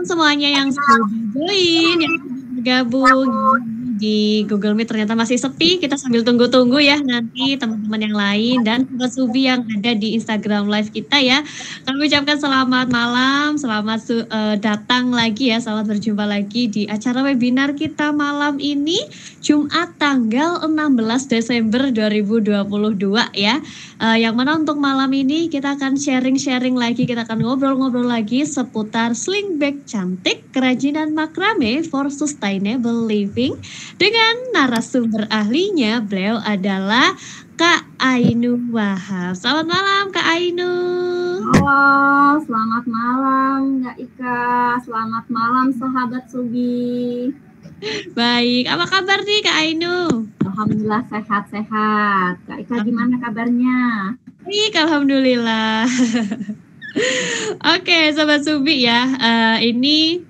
semuanya yang sudah join, yang bergabung di Google Meet. Ternyata masih sepi, kita sambil tunggu-tunggu ya nanti teman-teman yang lain dan Sobat Subi yang ada di Instagram Live kita ya. Kami ucapkan selamat malam, selamat datang lagi ya, selamat berjumpa lagi di acara webinar kita malam ini, Jumat tanggal 16 Desember 2022 ya. Yang mana untuk malam ini kita akan sharing-sharing lagi, kita akan ngobrol-ngobrol lagi seputar sling bag cantik, kerajinan makrame for sustainable living dengan narasumber ahlinya. Beliau adalah Kak Ainu Wahab. Selamat malam Kak Ainu. Halo, selamat malam Kak Ika. Selamat malam sahabat Subi. Baik, apa kabar nih Kak Ainu? Alhamdulillah sehat-sehat. Kak Ika gimana kabarnya? Baik, alhamdulillah. Oke, Sobat Subi ya, ini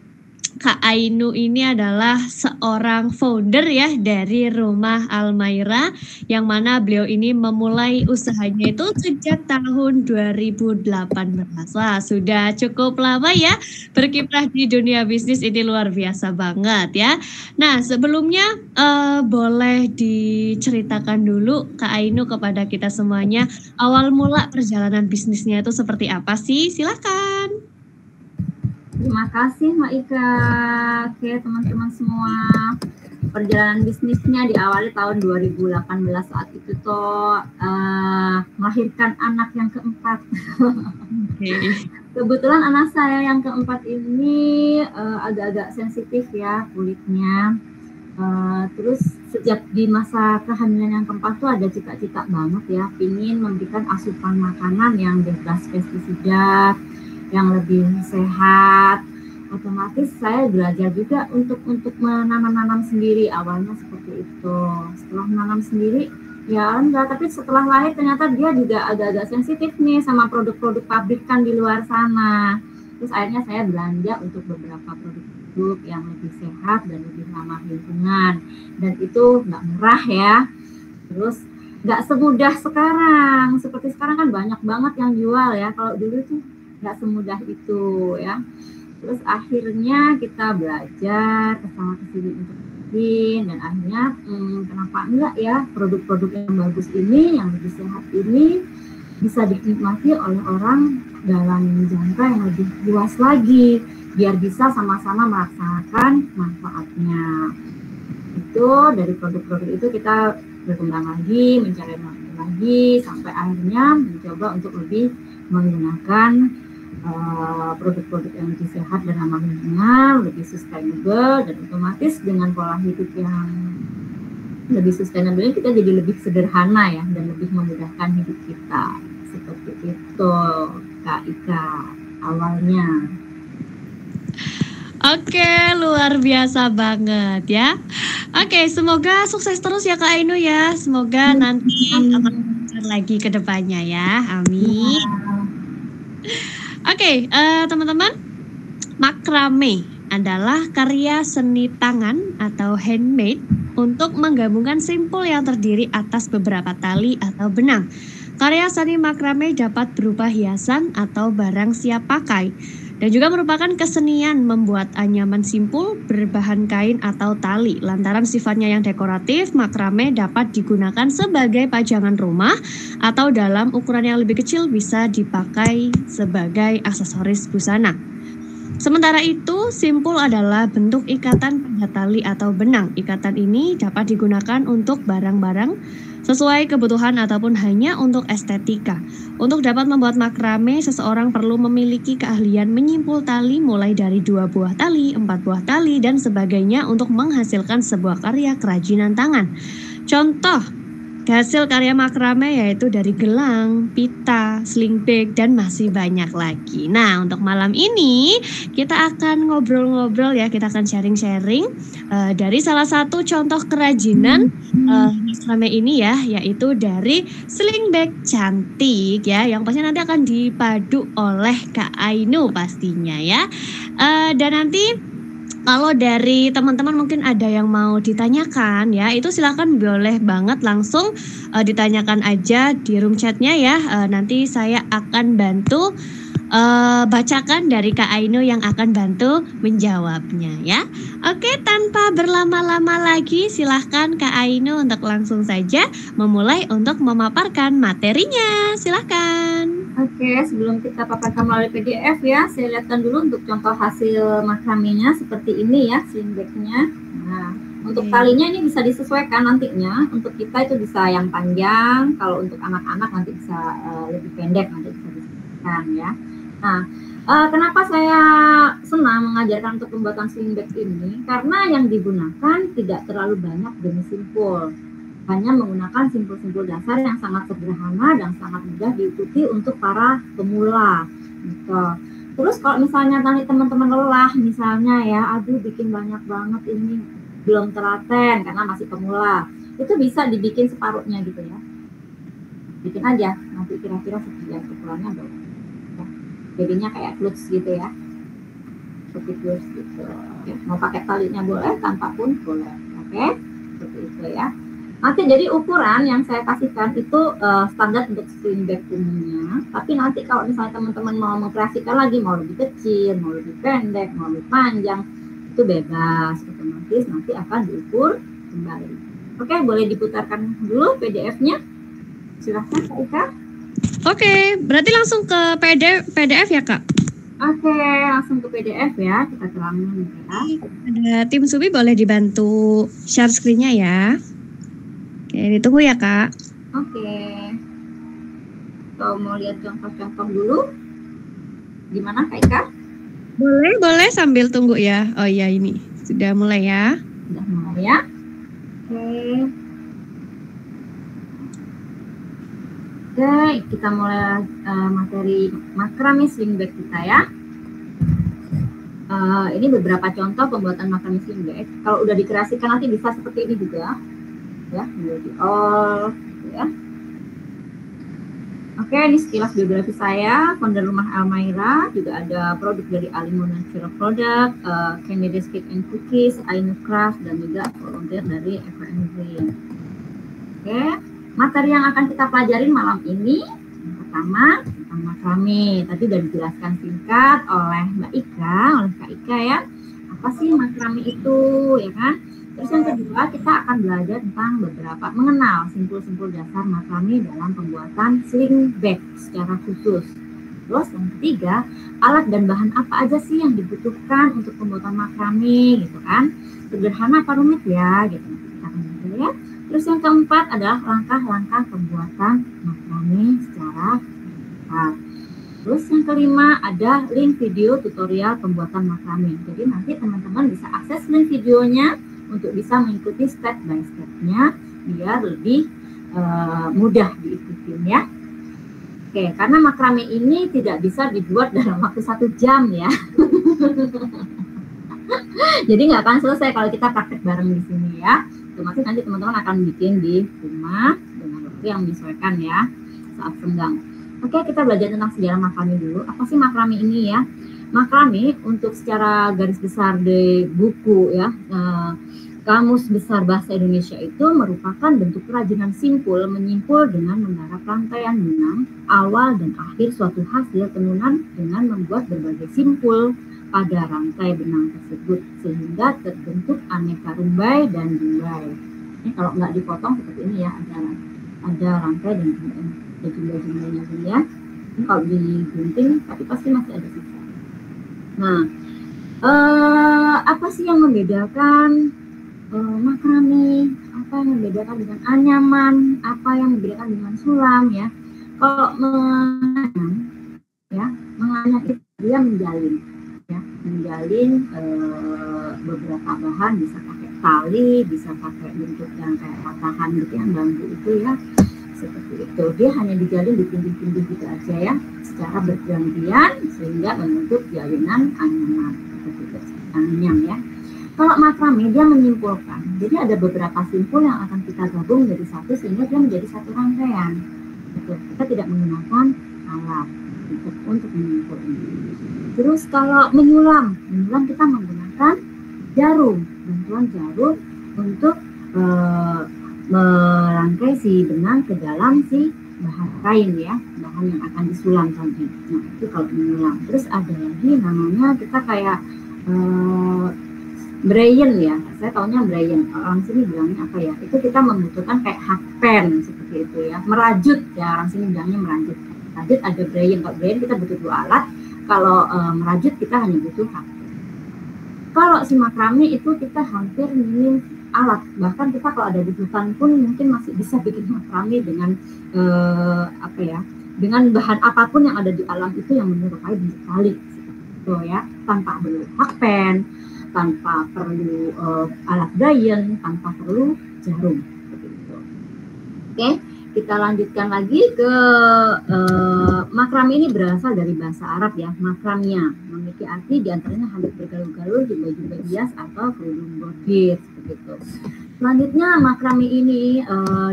Kak Ainu ini adalah seorang founder ya dari Rumah Almaira, yang mana beliau ini memulai usahanya itu sejak tahun 2018. Wah, sudah cukup lama ya berkiprah di dunia bisnis, ini luar biasa banget ya. Nah, sebelumnya boleh diceritakan dulu Kak Ainu kepada kita semuanya, awal mula perjalanan bisnisnya itu seperti apa sih? Silakan. Terima kasih Mbak Ika. Oke teman-teman semua, perjalanan bisnisnya diawali tahun 2018. Saat itu tuh melahirkan anak yang keempat. Kebetulan anak saya yang keempat ini agak-agak sensitif ya kulitnya. Terus sejak di masa kehamilan yang keempat tuh ada cita-cita banget ya, ingin memberikan asupan makanan yang bebas pestisida, yang lebih sehat. Otomatis saya belajar juga untuk menanam sendiri, awalnya seperti itu. Setelah menanam sendiri ya enggak, tapi setelah lahir ternyata dia juga agak-agak sensitif nih sama produk-produk pabrikan di luar sana. Terus akhirnya saya belanja untuk beberapa produk yang lebih sehat dan lebih ramah lingkungan, dan itu nggak murah ya. Terus nggak semudah sekarang, seperti sekarang kan banyak banget yang jual ya, kalau dulu tuh nggak semudah itu ya. Terus akhirnya kita belajar kesana kesini untuk bikin, dan akhirnya kenapa enggak ya produk-produk yang bagus ini, yang lebih sehat ini bisa dinikmati oleh orang dalam jangka yang lebih luas lagi, biar bisa sama-sama merasakan manfaatnya. Itu dari produk-produk itu kita berkembang lagi, mencari lagi, sampai akhirnya mencoba untuk lebih menggunakan produk-produk yang lebih sehat dan ramah lingkungan, lebih sustainable, dan otomatis dengan pola hidup yang lebih sustainable kita jadi lebih sederhana ya, dan lebih memudahkan hidup kita. Seperti itu Kak Ika awalnya. Oke, luar biasa banget ya. Oke, semoga sukses terus ya Kak Ainu ya. Semoga nanti akan lancar lagi ke depannya ya. Amin. Oke, teman-teman, makrame adalah karya seni tangan atau handmade untuk menggabungkan simpul yang terdiri atas beberapa tali atau benang. Karya seni makrame dapat berupa hiasan atau barang siap pakai, dan juga merupakan kesenian membuat anyaman simpul berbahan kain atau tali. Lantaran sifatnya yang dekoratif, makrame dapat digunakan sebagai pajangan rumah atau dalam ukuran yang lebih kecil bisa dipakai sebagai aksesoris busana. Sementara itu, simpul adalah bentuk ikatan pada tali atau benang. Ikatan ini dapat digunakan untuk barang-barang sesuai kebutuhan ataupun hanya untuk estetika. Untuk dapat membuat makrame, seseorang perlu memiliki keahlian menyimpul tali mulai dari 2 buah tali, 4 buah tali, dan sebagainya untuk menghasilkan sebuah karya kerajinan tangan. Contoh hasil karya makrame yaitu dari gelang, pita, sling bag, dan masih banyak lagi. Nah, untuk malam ini kita akan ngobrol-ngobrol ya, kita akan sharing-sharing dari salah satu contoh kerajinan makrame ini ya, yaitu dari sling bag cantik ya, yang pasti nanti akan dipadu oleh Kak Ainu pastinya ya. Dan nanti kalau dari teman-teman mungkin ada yang mau ditanyakan ya, itu silakan boleh banget langsung ditanyakan aja di room chatnya ya. Nanti saya akan bantu bacakan dari Kak Aino yang akan bantu menjawabnya ya. Oke, tanpa berlama-lama lagi silahkan Kak Aino untuk langsung saja memulai untuk memaparkan materinya. Silahkan. Oke, sebelum kita paparkan melalui PDF ya, saya lihatkan dulu untuk contoh hasil makramenya seperti ini ya, sling bag-nya. Nah, untuk talinya ini bisa disesuaikan nantinya. Untuk kita itu bisa yang panjang, kalau untuk anak-anak nanti bisa lebih pendek, nanti bisa disesuaikan ya. Nah, kenapa saya senang mengajarkan untuk pembuatan sling bag ini? Karena yang digunakan tidak terlalu banyak jenis simpul. Hanya menggunakan simpul-simpul dasar yang sangat sederhana dan sangat mudah diikuti untuk para pemula. Gitu. Terus kalau misalnya nanti teman-teman lelah, misalnya ya, aduh bikin banyak banget ini, belum telaten karena masih pemula, itu bisa dibikin separuhnya gitu ya. Bikin aja, nanti kira-kira sekian ukurannya berapa. Jadinya kayak clutch gitu ya, seperti clutch gitu. Oke. Mau pakai talinya boleh, tanpa pun boleh. Oke, seperti itu ya. Nanti jadi ukuran yang saya kasihkan itu standar untuk sling bag umumnya. Tapi nanti kalau misalnya teman-teman mau mengkreasikan lagi, mau lebih kecil, mau lebih pendek, mau lebih panjang, itu bebas. Otomatis nanti akan diukur kembali. Oke, boleh diputarkan dulu PDF-nya. Silahkan Kak Ika. Oke, berarti langsung ke PDF ya Kak? Oke, langsung ke PDF ya, kita terangin ya. Ada tim Subi boleh dibantu share screen-nya ya. Oke, ditunggu ya Kak. Oke. Kalau mau lihat contoh-contoh dulu, gimana Kak Ika? Boleh sambil tunggu ya. Oh iya, ini sudah mulai ya. Sudah mulai ya. Oke. Oke, kita mulai materi makrame sling bag kita ya. Ini beberapa contoh pembuatan makrame sling bag. Kalau udah dikreasikan nanti bisa seperti ini juga, ya, menjadi all, ya. Oke, ini sekilas biografi saya, founder rumah Almaira, juga ada produk dari Alimo Natural Product, Candidates Cake and Cookies, Ainu Craft, dan juga volunteer dari FNV. Oke. Materi yang akan kita pelajarin malam ini, yang pertama tentang makrame. Tadi sudah dijelaskan singkat oleh Mbak Ika, oleh Kak Ika ya. Apa sih makrame itu, ya kan? Terus yang kedua kita akan belajar tentang mengenal simpul-simpul dasar makrame dalam pembuatan sling bag secara khusus. Terus yang ketiga, alat dan bahan apa aja sih yang dibutuhkan untuk pembuatan makrame, gitu kan? Sederhana apa rumit ya, gitu. Kita akan belajar ya. Terus yang keempat adalah langkah-langkah pembuatan makrame secara cepat. Terus yang kelima ada link video tutorial pembuatan makrame. Jadi nanti teman-teman bisa akses link videonya untuk bisa mengikuti step by step-nya biar lebih mudah diikuti ya. Oke, karena makrame ini tidak bisa dibuat dalam waktu 1 jam ya. Jadi nggak akan selesai kalau kita praktek bareng di sini ya. Otomatis nanti teman-teman akan bikin di rumah dengan waktu yang menyesuaikan ya saat senggang. Oke, kita belajar tentang sejarah makrame dulu. Apa sih makrame ini ya? Makrame untuk secara garis besar di buku ya, Kamus Besar Bahasa Indonesia itu merupakan bentuk kerajinan simpul menyimpul dengan menggarap rangkaian benang awal dan akhir suatu hasil tenunan dengan membuat berbagai simpul pada rantai benang tersebut sehingga terbentuk aneka rumbai dan jumbai. Ini kalau nggak dipotong seperti ini ya, ada rantai dan jumbai-jumbai-nya ya. Ini kalau digunting tapi pasti masih ada sisa. Nah, apa sih yang membedakan makrame? Apa yang membedakan dengan anyaman? Apa yang membedakan dengan sulam ya? Kalau menganyam itu dia menjalin. Ya, menjalin beberapa bahan, bisa pakai tali, bisa pakai bentuk yang kayak patahan gitu yang bambu itu ya, seperti itu. Dia hanya dijalin di tindih-tindih gitu aja ya, secara bergantian sehingga membentuk jalinan anyaman seperti itu, anyam ya. Kalau makrame dia menyimpulkan, jadi ada beberapa simpul yang akan kita gabung jadi satu sehingga dia menjadi satu rangkaian. Gitu. Kita tidak menggunakan alat untuk menyimpul ini. Terus kalau menyulam kita menggunakan jarum, bantuan jarum untuk merangkai si benang ke dalam si bahan kain ya, bahan yang akan disulam tadi. Nah itu kalau menyulam. Terus ada lagi namanya kita kayak brayen ya, saya taunya brayen, orang sini bilangnya apa ya, itu kita membutuhkan kayak hakpen seperti itu ya, merajut ya, orang sini bilangnya merajut. Merajut ada brayen, kalau brayen kita butuh 2 alat, kalau merajut kita hanya butuh hakpen. Kalau si makrame itu kita hampir minim alat, bahkan kita kalau ada butuhan pun mungkin masih bisa bikin makrame dengan apa ya, dengan bahan apapun yang ada di alam itu yang menyerupai bentuk tali gitu ya, tanpa perlu hakpen, tanpa perlu alat brayen, tanpa perlu jarum gitu. Oke, kita lanjutkan lagi ke makrame. Ini berasal dari bahasa Arab ya, makramnya, memiliki arti diantaranya handuk bergalur-galur di baju hias atau kerudung bordir begitu. Selanjutnya makrame ini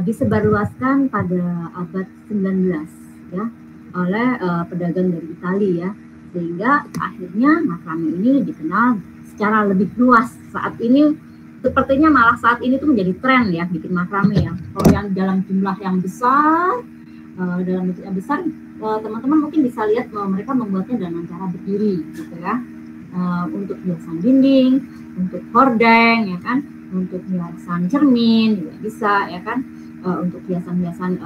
disebarluaskan pada abad 19 ya oleh pedagang dari Italia ya, sehingga akhirnya makrame ini dikenal secara lebih luas. Saat ini sepertinya malah saat ini tuh menjadi tren ya bikin makrame ya. Kalau yang dalam jumlah yang besar, dalam bentuk yang besar, teman-teman mungkin bisa lihat bahwa mereka membuatnya dengan cara berdiri gitu ya, untuk hiasan dinding, untuk hordeng ya kan, untuk hiasan cermin juga bisa ya kan, untuk hiasan-hiasan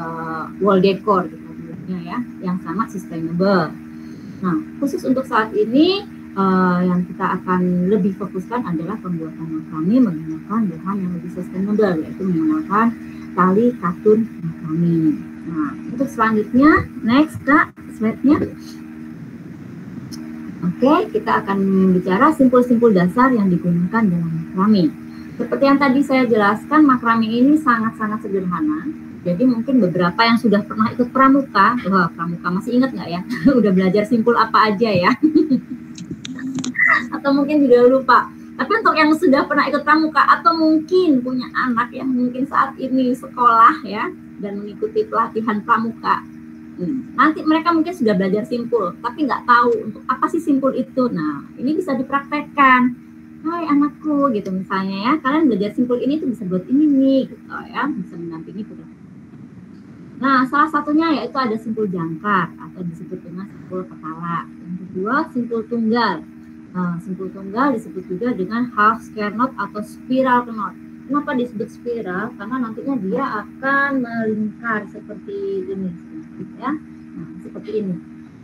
wall decor gitu ya, yang sangat sustainable. Nah khusus untuk saat ini yang kita akan lebih fokuskan adalah pembuatan makrame menggunakan bahan yang lebih sustainable, yaitu menggunakan tali katun makrame. Nah, untuk selanjutnya, next Kak, slide-nya. Oke, kita akan bicara simpul-simpul dasar yang digunakan dalam makrame. Seperti yang tadi saya jelaskan, makrame ini sangat-sangat sederhana. Jadi mungkin beberapa yang sudah pernah ikut pramuka, wah pramuka masih ingat nggak ya? Udah belajar simpul apa aja ya? Atau mungkin juga lupa. Tapi untuk yang sudah pernah ikut pramuka atau mungkin punya anak yang mungkin saat ini sekolah ya dan mengikuti pelatihan pramuka, nanti mereka mungkin sudah belajar simpul, tapi nggak tahu untuk apa sih simpul itu. Nah, ini bisa dipraktekkan. Hai anakku, gitu misalnya ya, kalian belajar simpul ini tuh bisa buat ini nih, gitu ya, bisa mendampingi program. Nah, salah satunya yaitu ada simpul jangkar atau disebut dengan simpul kepala. Yang kedua, simpul tunggal. Nah, simpul tunggal disebut juga dengan half square knot atau spiral knot. Kenapa disebut spiral? Karena nantinya dia akan melingkar seperti ini, ya. Nah, seperti ini.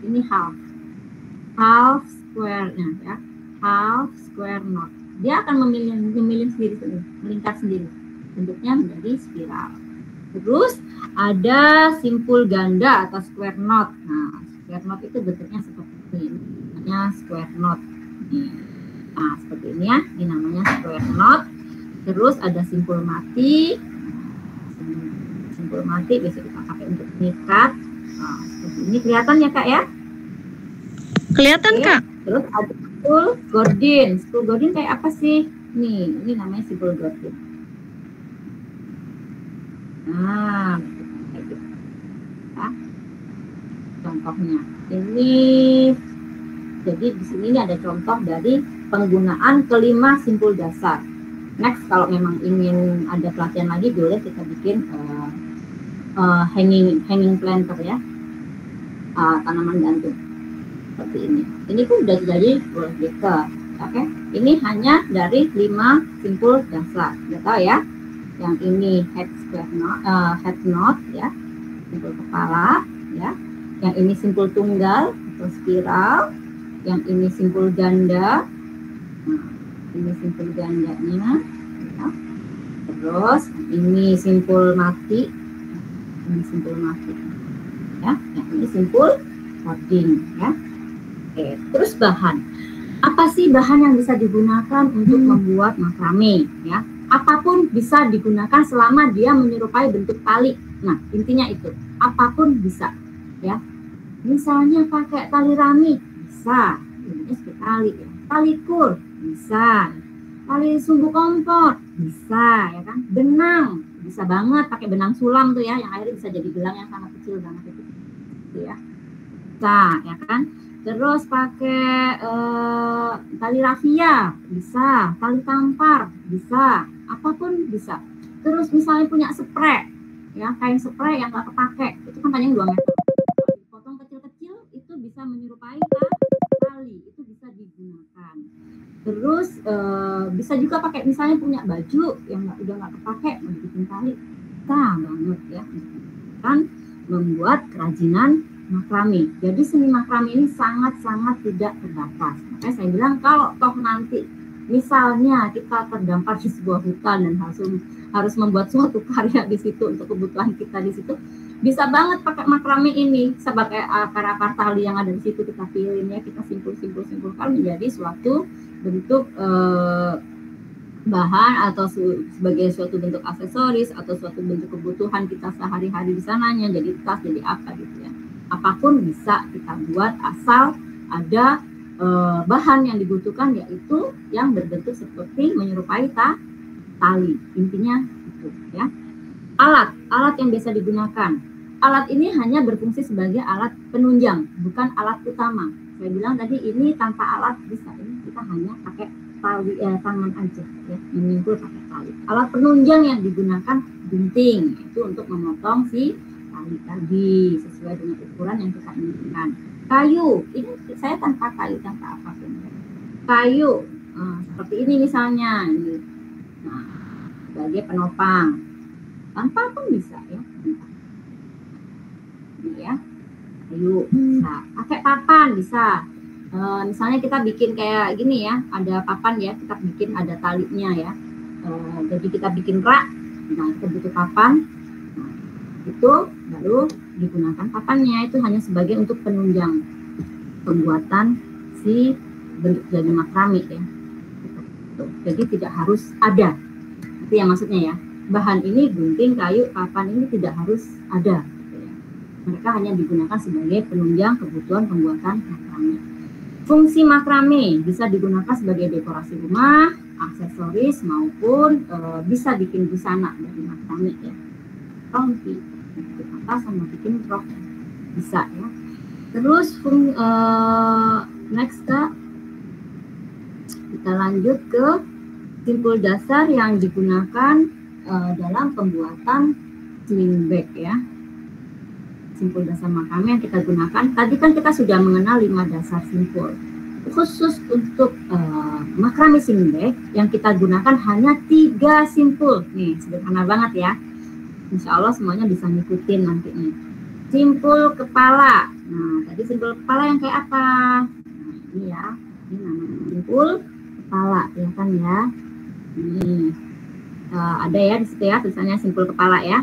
Ini half square-nya, ya. Half square knot. Dia akan memilih sendiri, melingkar sendiri. Bentuknya menjadi spiral. Terus ada simpul ganda atau square knot. Nah, square knot itu bentuknya seperti ini. Namanya square knot. Nah, seperti ini ya. Ini namanya square knot. Terus ada simpul mati. Simpul mati biasa kita pakai untuk mengikat. Nah, seperti ini kelihatan ya Kak ya? Kelihatan. Oke. Kak. Terus ada simpul gordin. Simpul gordin kayak apa sih? Nih, ini namanya simpul gordin. Nah, kayak gitu. Ya. Contohnya ini. Jadi di sini ada contoh dari penggunaan kelima simpul dasar. Next, kalau memang ingin ada pelatihan lagi, boleh kita bikin hanging planter ya, tanaman gantung seperti ini. Ini pun sudah jadi wall decor. Oke, ini hanya dari 5 simpul dasar. Sudah tahu ya. Yang ini head knot ya, simpul kepala ya. Yang ini simpul tunggal atau spiral. Yang ini simpul ganda. Nah, ini simpul gandanya ya. Terus ini simpul mati. Ini simpul mati ya. Yang ini simpul holding ya. Oke, terus bahan. Apa sih bahan yang bisa digunakan untuk membuat makrame ya? Apapun bisa digunakan selama dia menyerupai bentuk tali. Nah, intinya itu, apapun bisa ya. Misalnya pakai tali rami bisa, ini seperti tali ya. Tali kur bisa, tali sumbu kompor bisa ya kan. Benang bisa banget, pakai benang sulam tuh ya, yang akhirnya bisa jadi gelang yang sangat kecil banget itu ya. Bisa ya kan. Terus pakai tali rafia bisa, tali tampar bisa, apapun bisa. Terus misalnya punya spray ya, kain spray yang nggak kepake itu kan panjang 2 meter. Potong kecil-kecil itu bisa menyerupai tali, itu bisa digunakan. Terus bisa juga pakai, misalnya punya baju yang udah nggak kepake mau bikin tali, nah banget ya, kan membuat kerajinan makrame. Jadi seni makrame ini sangat-sangat tidak terbatas. Makanya saya bilang kalau toh nanti misalnya kita terdampar di sebuah hutan dan harus membuat suatu karya di situ untuk kebutuhan kita di situ, bisa banget pakai makrame ini sebagai akar-akar tali yang ada di situ, kita pilih ya, kita simpulkan menjadi suatu bentuk bahan atau sebagai suatu bentuk aksesoris atau suatu bentuk kebutuhan kita sehari-hari di sananya, jadi tas, jadi apa gitu ya. Apapun bisa kita buat asal ada bahan yang dibutuhkan, yaitu yang berbentuk seperti menyerupai tali. Intinya itu ya. Alat yang biasa digunakan. Alat ini hanya berfungsi sebagai alat penunjang, bukan alat utama. Saya bilang tadi ini tanpa alat bisa, ini kita hanya pakai tali tangan aja ya, menyimpul pakai tali. Alat penunjang yang digunakan gunting, itu untuk memotong si tali tadi sesuai dengan ukuran yang kita inginkan. Kayu, ini saya tanpa kayu, tanpa apapun. Kayu, seperti ini misalnya, ini. Nah, sebagai penopang, tanpa pun bisa ya. Ini ya, kayu bisa. Pakai papan bisa. Misalnya kita bikin kayak gini ya, ada papan ya, kita bikin ada talinya ya. Jadi kita bikin rak, nah kita butuh papan. Nah, itu baru digunakan papannya, itu hanya sebagai untuk penunjang pembuatan si bentuk jadi makrame ya. Jadi tidak harus ada, itu yang maksudnya ya. Bahan ini gunting, kayu, papan ini tidak harus ada. Gitu ya. Mereka hanya digunakan sebagai penunjang kebutuhan pembuatan makrame. Fungsi makrame bisa digunakan sebagai dekorasi rumah, aksesoris, maupun bisa bikin busana dari makrame ya. Rompi, bikin atas sama bikin rok bisa ya. Terus next kita lanjut ke simpul dasar yang digunakan dalam pembuatan sling bag ya. Simpul dasar makrame yang kita gunakan, tadi kan kita sudah mengenal 5 dasar simpul. Khusus untuk makrame sling bag yang kita gunakan hanya 3 simpul. Nih, sederhana banget ya. Insya Allah semuanya bisa ngikutin nanti nih. Simpul kepala. Nah, tadi simpul kepala yang kayak apa? Nah, ini ya. Ini namanya simpul kepala, ya kan ya. Ini ada ya di situ ya, tulisannya simpul kepala ya.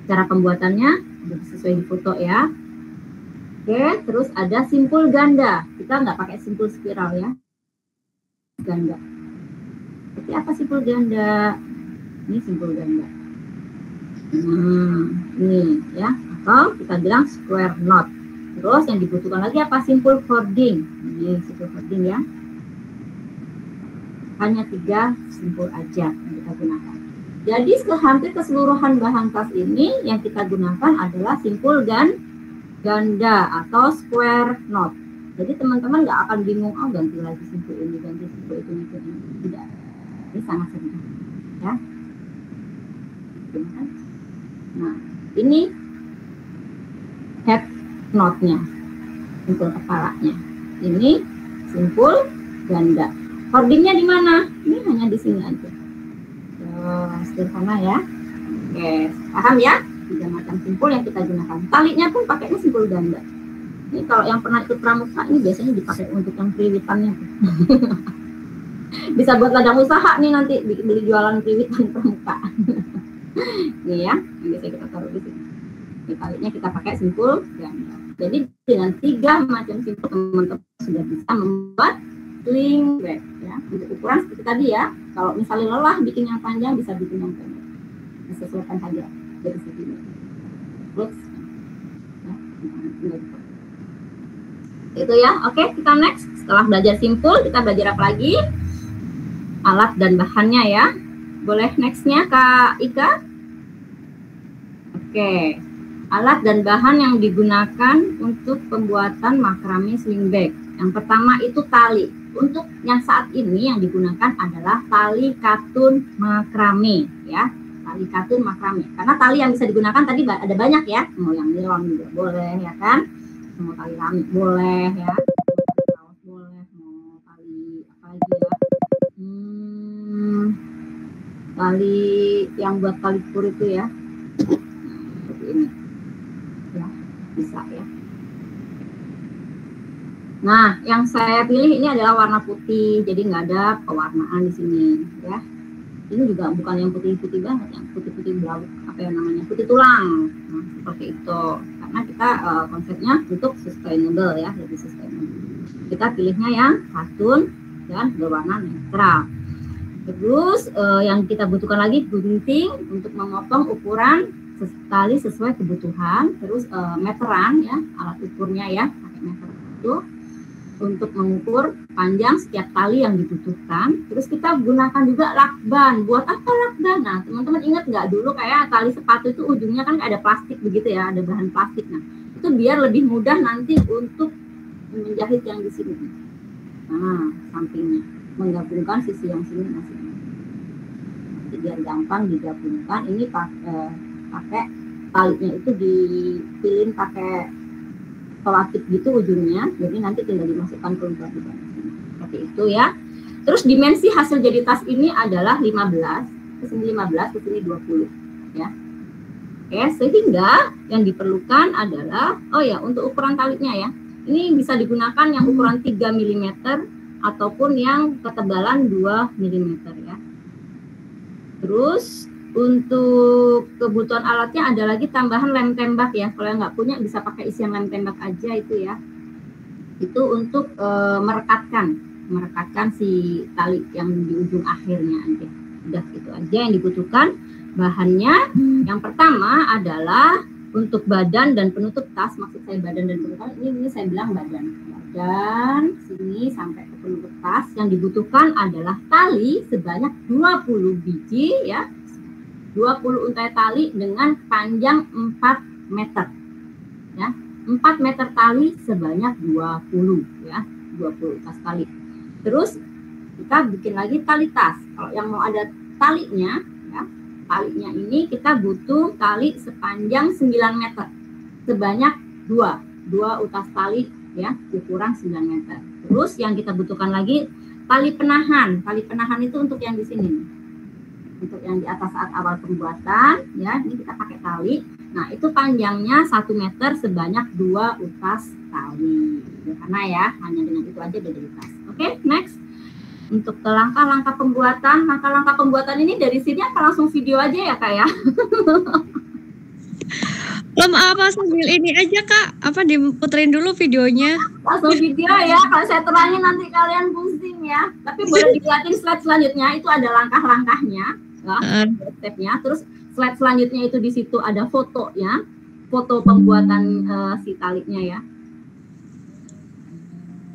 Cara pembuatannya sesuai di foto ya. Oke, terus ada simpul ganda. Kita nggak pakai simpul spiral ya. Ganda. Seperti apa simpul ganda? Ini simpul ganda. Ini ya. Atau kita bilang square knot. Terus yang dibutuhkan lagi apa? Simpul cording. Ini simpul cording ya. Hanya 3 simpul aja yang kita gunakan. Jadi hampir keseluruhan bahan tas ini yang kita gunakan adalah simpul ganda atau square knot. Jadi teman-teman nggak akan bingung, oh ganti lagi simpul ini, ganti simpul itu, tidak. Ini sangat sederhana, ya. Nah, ini head knotnya, simpul kepalanya. Ini simpul ganda. Cordingnya di mana? Ini hanya di sini aja. Sederhana ya. Oke, paham ya? 3 macam simpul yang kita gunakan. Talinya pun pakainya simpul ganda. Ini kalau yang pernah ikut pramuka ini biasanya dipakai untuk yang kriwitannya. Bisa buat ladang usaha nih nanti, beli jualan kriwitan pramuka. Ini ya, yang biasanya kita taruh di sini. Ini talinya kita pakai simpul ganda. Jadi dengan 3 macam simpul teman-teman sudah bisa membuat sling bag ya. Untuk ukuran seperti tadi ya. Kalau misalnya lelah bikin yang panjang, bisa bikin yang pendek. Disesuaikan saja dari sini. Terus ya, itu ya. Oke, kita next. Setelah belajar simpul, kita belajar apa lagi? Alat dan bahannya ya. Boleh nextnya Kak Ika? Oke. Alat dan bahan yang digunakan untuk pembuatan makrame sling bag. Yang pertama itu tali. Untuk yang saat ini yang digunakan adalah tali katun makrame ya. tali katun makrame. Karena tali yang bisa digunakan tadi ada banyak ya, mau yang nilon juga boleh ya kan, mau tali rami boleh ya, mau boleh, mau tali apa lagi ya, tali yang buat tali kur itu ya, seperti ini ya, bisa ya. Nah, yang saya pilih ini adalah warna putih, jadi nggak ada pewarnaan di sini ya. Ini juga bukan yang putih-putih banget, yang putih-putih blau, apa yang namanya, putih tulang. Nah, seperti itu. Karena kita konsepnya untuk sustainable ya, lebih sustainable. Kita pilihnya yang katun dan berwarna netral. Terus yang kita butuhkan lagi gunting untuk memotong ukuran tali sesuai kebutuhan. Terus meteran ya, alat ukurnya ya, pakai meter itu untuk mengukur panjang setiap tali yang dibutuhkan. Terus kita gunakan juga lakban. Buat apa lakban? Nah, teman-teman ingat nggak dulu kayak tali sepatu itu ujungnya kan ada plastik begitu ya, ada bahan plastik. Nah, itu biar lebih mudah nanti untuk menjahit yang di sini. Nah, sampingnya menggabungkan sisi yang sini masih. Nanti biar gampang digabungkan. Ini pakai talinya itu dipilin pakai pelatik gitu ujungnya, jadi nanti tinggal dimasukkan ke lubang di bawah sini. Seperti itu ya. Terus dimensi hasil jadi tas ini adalah 15, ke sini 15, ke sini 20 ya. Oke, sehingga yang diperlukan adalah, oh ya, untuk ukuran talinya ya. Ini bisa digunakan yang ukuran 3 mm ataupun yang ketebalan 2 mm ya. Terus untuk kebutuhan alatnya ada lagi tambahan lem tembak ya. Kalau yang nggak punya bisa pakai isian lem tembak aja itu ya. Itu untuk merekatkan si tali yang di ujung akhirnya aja. Udah itu aja yang dibutuhkan. Bahannya yang pertama adalah untuk badan dan penutup tas. Maksud saya badan dan penutup tas, ini saya bilang badan sini sampai ke penutup tas. Yang dibutuhkan adalah tali sebanyak 20 biji ya. 20 untai tali dengan panjang 4 meter ya. 4 meter tali sebanyak 20 ya, 20 tas tali. Terus kita bikin lagi tali tas. Kalau yang mau ada talinya ya, talinya ini kita butuh tali sepanjang 9 meter sebanyak 2 utas tali ya, ukuran 9 meter. Terus yang kita butuhkan lagi tali penahan. Tali penahan itu untuk yang di sini. Untuk yang di atas saat awal pembuatan ya, ini kita pakai tali. Nah, itu panjangnya 1 meter sebanyak 2 utas tali. Karena ya, hanya dengan itu aja udah jadi tas. Oke, next. Untuk ke langkah-langkah pembuatan, langkah-langkah pembuatan ini dari sini apa langsung video aja ya Kak ya? Apa sambil ini aja Kak, apa diputerin dulu videonya? Langsung video ya, kalau saya terangin nanti kalian pusing ya. Tapi boleh dilihatin slide selanjutnya, itu ada langkah-langkahnya. Stepnya. Terus slide selanjutnya itu di situ ada foto ya, foto pembuatan si talinya ya.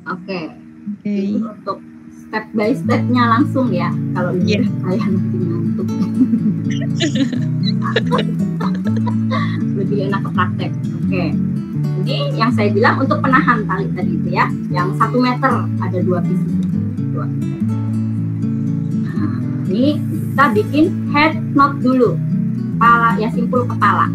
Oke. Itu untuk step by stepnya langsung ya. Kalau ini saya nanti ngantuk. Lebih enak ke praktek. Oke. Ini yang saya bilang untuk penahan tali tadi itu ya, yang 1 meter ada 2 pieces. Nah, ini kita bikin head knot dulu, kepala ya, simpul kepala.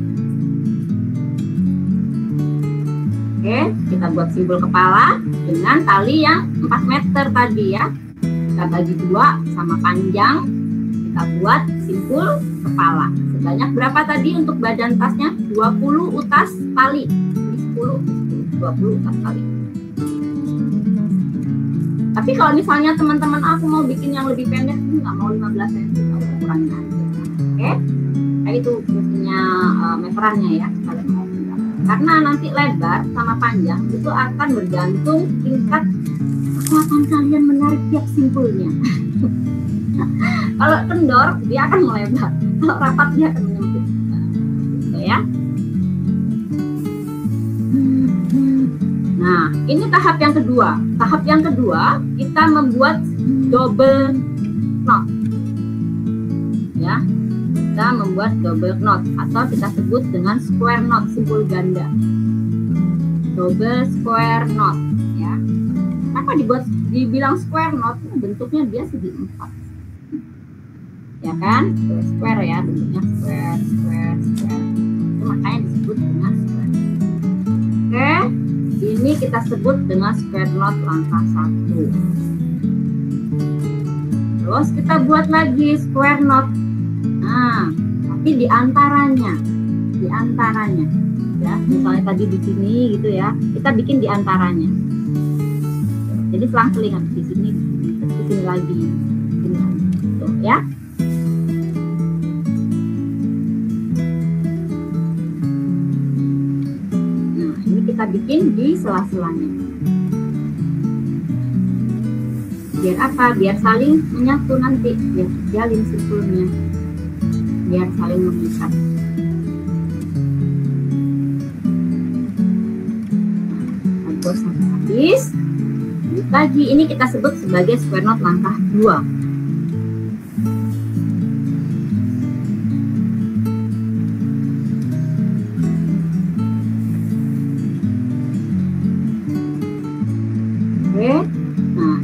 Oke, kita buat simpul kepala dengan tali yang 4 meter tadi ya. Kita bagi 2 sama panjang, kita buat simpul kepala. Sebanyak berapa tadi untuk badan tasnya? 20 utas tali. 20 utas tali. Tapi kalau misalnya teman-teman aku mau bikin yang lebih pendek, nggak mau 15 cm, kalau kurangin aja. Oke, kayak itu fungsinya meterannya ya. Kalau mau, karena nanti lebar sama panjang itu akan bergantung tingkat kekuatan kalian menarik tiap simpulnya. Kalau kendor dia akan melebar, kalau rapat dia akan menyempit. Gitu ya. Nah, ini tahap yang kedua. Tahap yang kedua, kita membuat double knot. Ya, kita membuat double knot atau kita sebut dengan square knot, simpul ganda. Double square knot, ya. Kenapa dibilang square knot? Bentuknya dia segi 4. Ya, ya kan? Square ya, bentuknya square. Itu makanya disebut dengan square. Oke, ini kita sebut dengan square knot langkah 1. Terus kita buat lagi square knot. Nah, tapi di antaranya, ya, misalnya tadi di sini gitu ya, kita bikin di antaranya. Jadi selang-seling di sini lagi, tuh ya. Nah, ini kita bikin di sela-selanya. Biar apa? Biar saling menyatu nanti, biar jalin simpulnya, biar saling mengikat. Nah, sampai habis. Lagi ini kita sebut sebagai square knot langkah 2. Oke, nah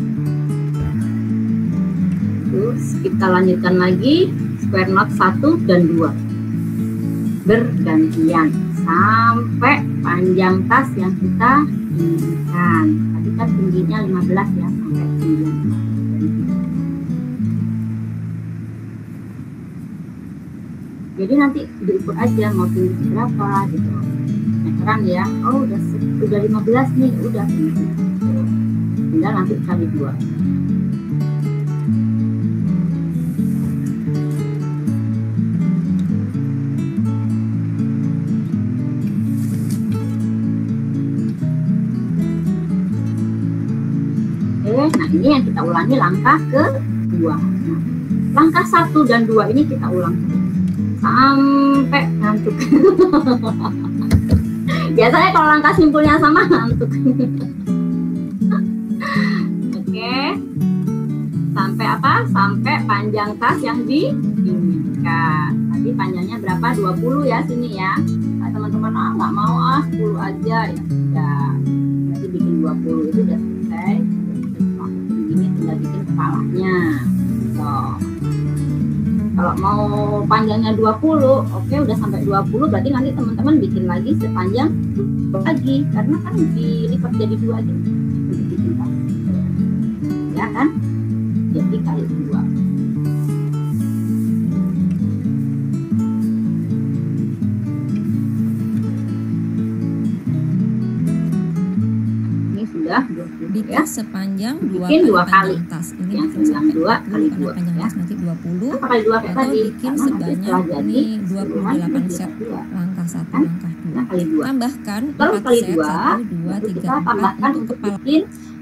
terus kita lanjutkan lagi square knot 1 dan 2 bergantian sampai panjang tas yang kita inginkan. Tadi kan tingginya 15 ya, sampai tinggi. Jadi nanti diukur aja mau tinggi berapa gitu. Meteran ya. Oh, udah 15 nih, udah tinggi. Tinggal nanti kali 2. Nah, ini yang kita ulangi langkah ke-2. Nah, langkah 1 dan 2 ini kita ulang sampai ngantuk. Biasanya kalau langkah simpulnya sama ngantuk. Oke. Sampai apa? Sampai panjang tas yang diinginkan. Tadi panjangnya berapa? 20 ya sini ya. Nah, teman-teman nggak mau 10 aja ya. Udah. Berarti bikin 20 itu udah selesai. Ini tinggal bikin kepalanya. So, kalau mau panjangnya 20, oke, udah sampai 20, berarti nanti teman-teman bikin lagi sepanjang lagi, karena kan dilipat jadi 2 gitu. Bikin tas. Ya kan? Jadi kali 2. Bikin ya, sepanjang 2 kali tas. Ini yang sepanjang 2 kali 2 panjang ya. tas nanti 20. Kali 2 kayak atau tadi. Bikin sebanyak ini 28 set langkah 1, kan? langkah 2. Kali 2. Tambahkan 4 kali set 2, 1, 2, 3, 4 untuk kepala.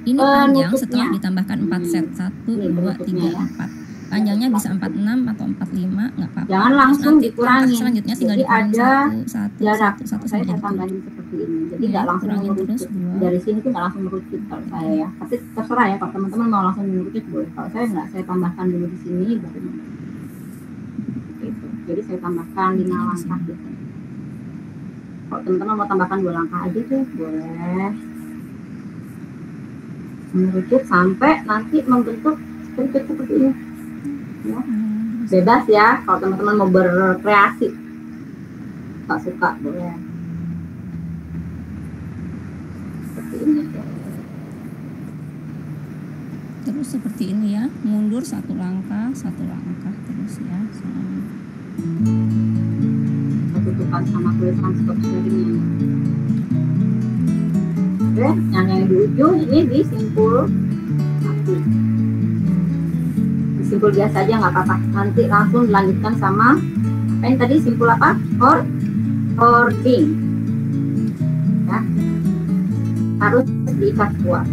Ini panjang setelah ditambahkan 4 set 1, 2, 3, 4. Panjangnya bisa 46 atau 45, nggak apa-apa. Jangan langsung nanti dikurangi. Selanjutnya tinggal jadi dikurangi ada jarak. Satu saya sampai tambahin seperti ini. Jadi nggak langsung terus merucut. Dari sini tuh nggak langsung merucut kalau saya ya. Tapi terserah ya, kalau teman-teman mau langsung merucut boleh. Kalau saya nggak, saya tambahkan dulu di sini baru gitu. Jadi saya tambahkan 5 langkah gitu. Kalau teman-teman mau tambahkan 2 langkah aja tuh boleh. Merucut sampai nanti membentuk seperti ini. Ya. Bebas ya, kalau teman-teman mau berkreasi, tak suka boleh seperti ini. Terus seperti ini ya, mundur 1 langkah terus ya. Tutupan sama tulisan seperti ini. Oke, yang di ujung ini di simpul mati. Simpul biasa aja nggak apa-apa, nanti langsung dilanjutkan sama apa yang tadi, simpul apa? Cording ya, harus diikat kuat,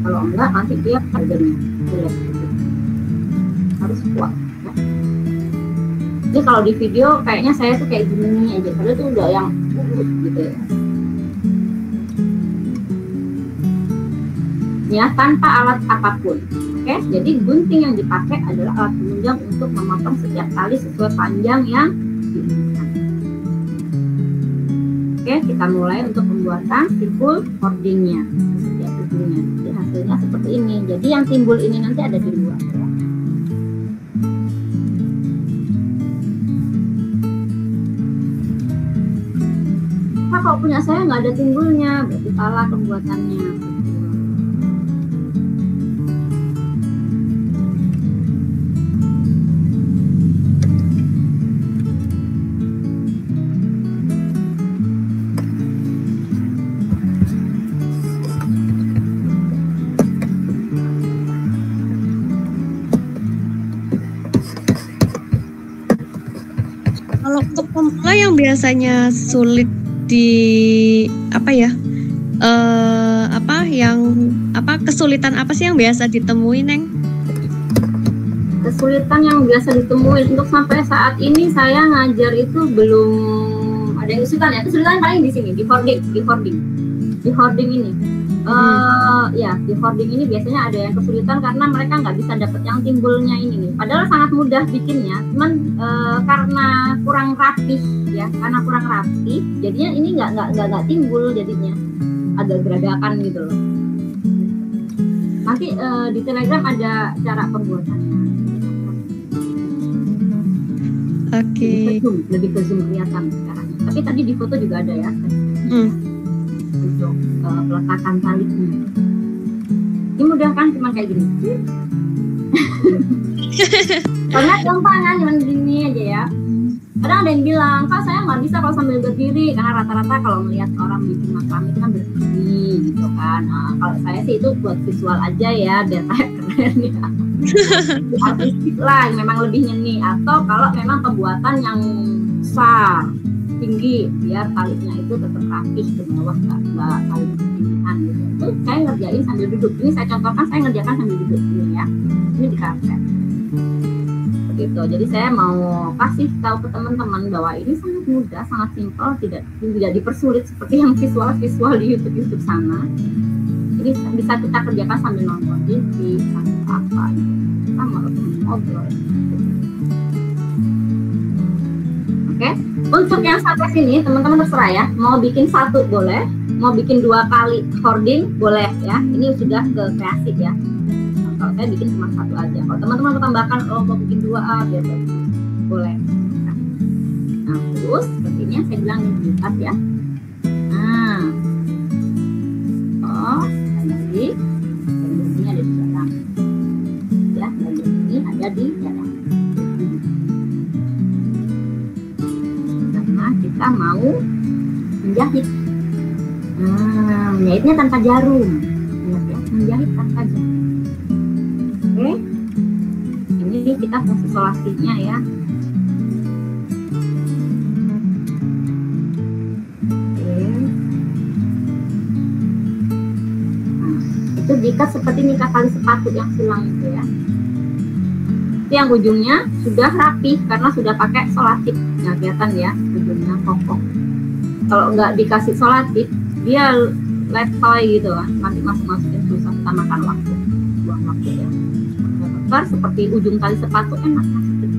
kalau enggak nanti dia harganya jelek, harus kuat ya. Jadi kalau di video kayaknya saya tuh kayak gini aja, padahal tuh udah yang gitu ya. Ya, tanpa alat apapun. Oke, jadi gunting yang dipakai adalah alat penunjang untuk memotong setiap tali sesuai panjang yang diinginkan. Oke, kita mulai untuk pembuatan simpul cordingnya setiap ujungnya. Jadi hasilnya seperti ini. Jadi yang timbul ini nanti ada di luar ya. kalau punya saya nggak ada timbulnya, berarti salah pembuatannya. Kalau untuk pemula yang biasanya sulit di kesulitan apa sih yang biasa ditemui, Neng? Kesulitan yang biasa ditemui untuk sampai saat ini saya ngajar itu belum ada yang kesulitan ya. Kesulitan paling di sini, di hoarding ini. Ya, di hoarding ini biasanya ada yang kesulitan karena mereka nggak bisa dapat yang timbulnya ini nih. Padahal sangat mudah bikinnya, cuman karena kurang rapih ya, jadinya ini nggak timbul, jadinya agak geradakan gitu loh. Nanti di Telegram ada cara pembuatannya. Oke. Lebih ke zoom kelihatan sekarang. Tapi tadi di foto juga ada ya. Untuk peletakan talinya. Ini mudah kan, cuma kayak gini. Karena gampang kan, cuma gini aja ya. Kadang ada yang bilang, Kak saya nggak bisa kalau sambil berdiri, karena rata-rata kalau melihat orang bikin makram itu kan berdiri gitu kan. Nah, kalau saya sih itu buat visual aja ya, biar kayak keren ya. Artistik lah, memang lebih nyeni. Atau kalau memang pembuatan yang besar, tinggi, biar talinya itu tetap rapih ke bawah, nggak tali ketinggian gitu. Itu saya ngerjain sambil duduk. Ini saya contohkan, saya ngerjakan sambil duduk ini ya. Ini di karpet. Begitu. Jadi saya mau kasih tahu ke teman-teman bahwa ini sangat mudah, sangat simpel, tidak dipersulit seperti yang visual di YouTube sana. Ini bisa kita kerjakan sambil nonton TV, sambil apa gitu. Kita mau ngobrol. Oke, untuk yang sampai sini teman-teman terserah ya, mau bikin satu boleh, mau bikin 2 kali hoarding boleh ya. Ini sudah ke kreatif ya. Kalau saya bikin cuma 1 aja. Kalau teman-teman mau tambahkan, mau bikin 2A biar boleh. Nah, terus seperti ini yang saya bilang dilipat ya. Nah, ini ada di dalam. Ya, bagian ini ada di dalam. Karena kita mau menjahit. Nah, menjahitnya tanpa jarum. Ingat ya, menjahit tanpa jarum. Oke, ini kita proses isolasinya ya. Oke. Nah, itu diikat seperti nikat tali sepatu yang silang itu ya. Yang ujungnya sudah rapi karena sudah pakai solatif. Nah, kelihatan ya ujungnya kokoh. Kalau nggak dikasih solatif, dia letoy gitu kan. Nanti masukin susah, kita makan waktu, buang waktu ya. Seperti ujung tali sepatu enak masukin.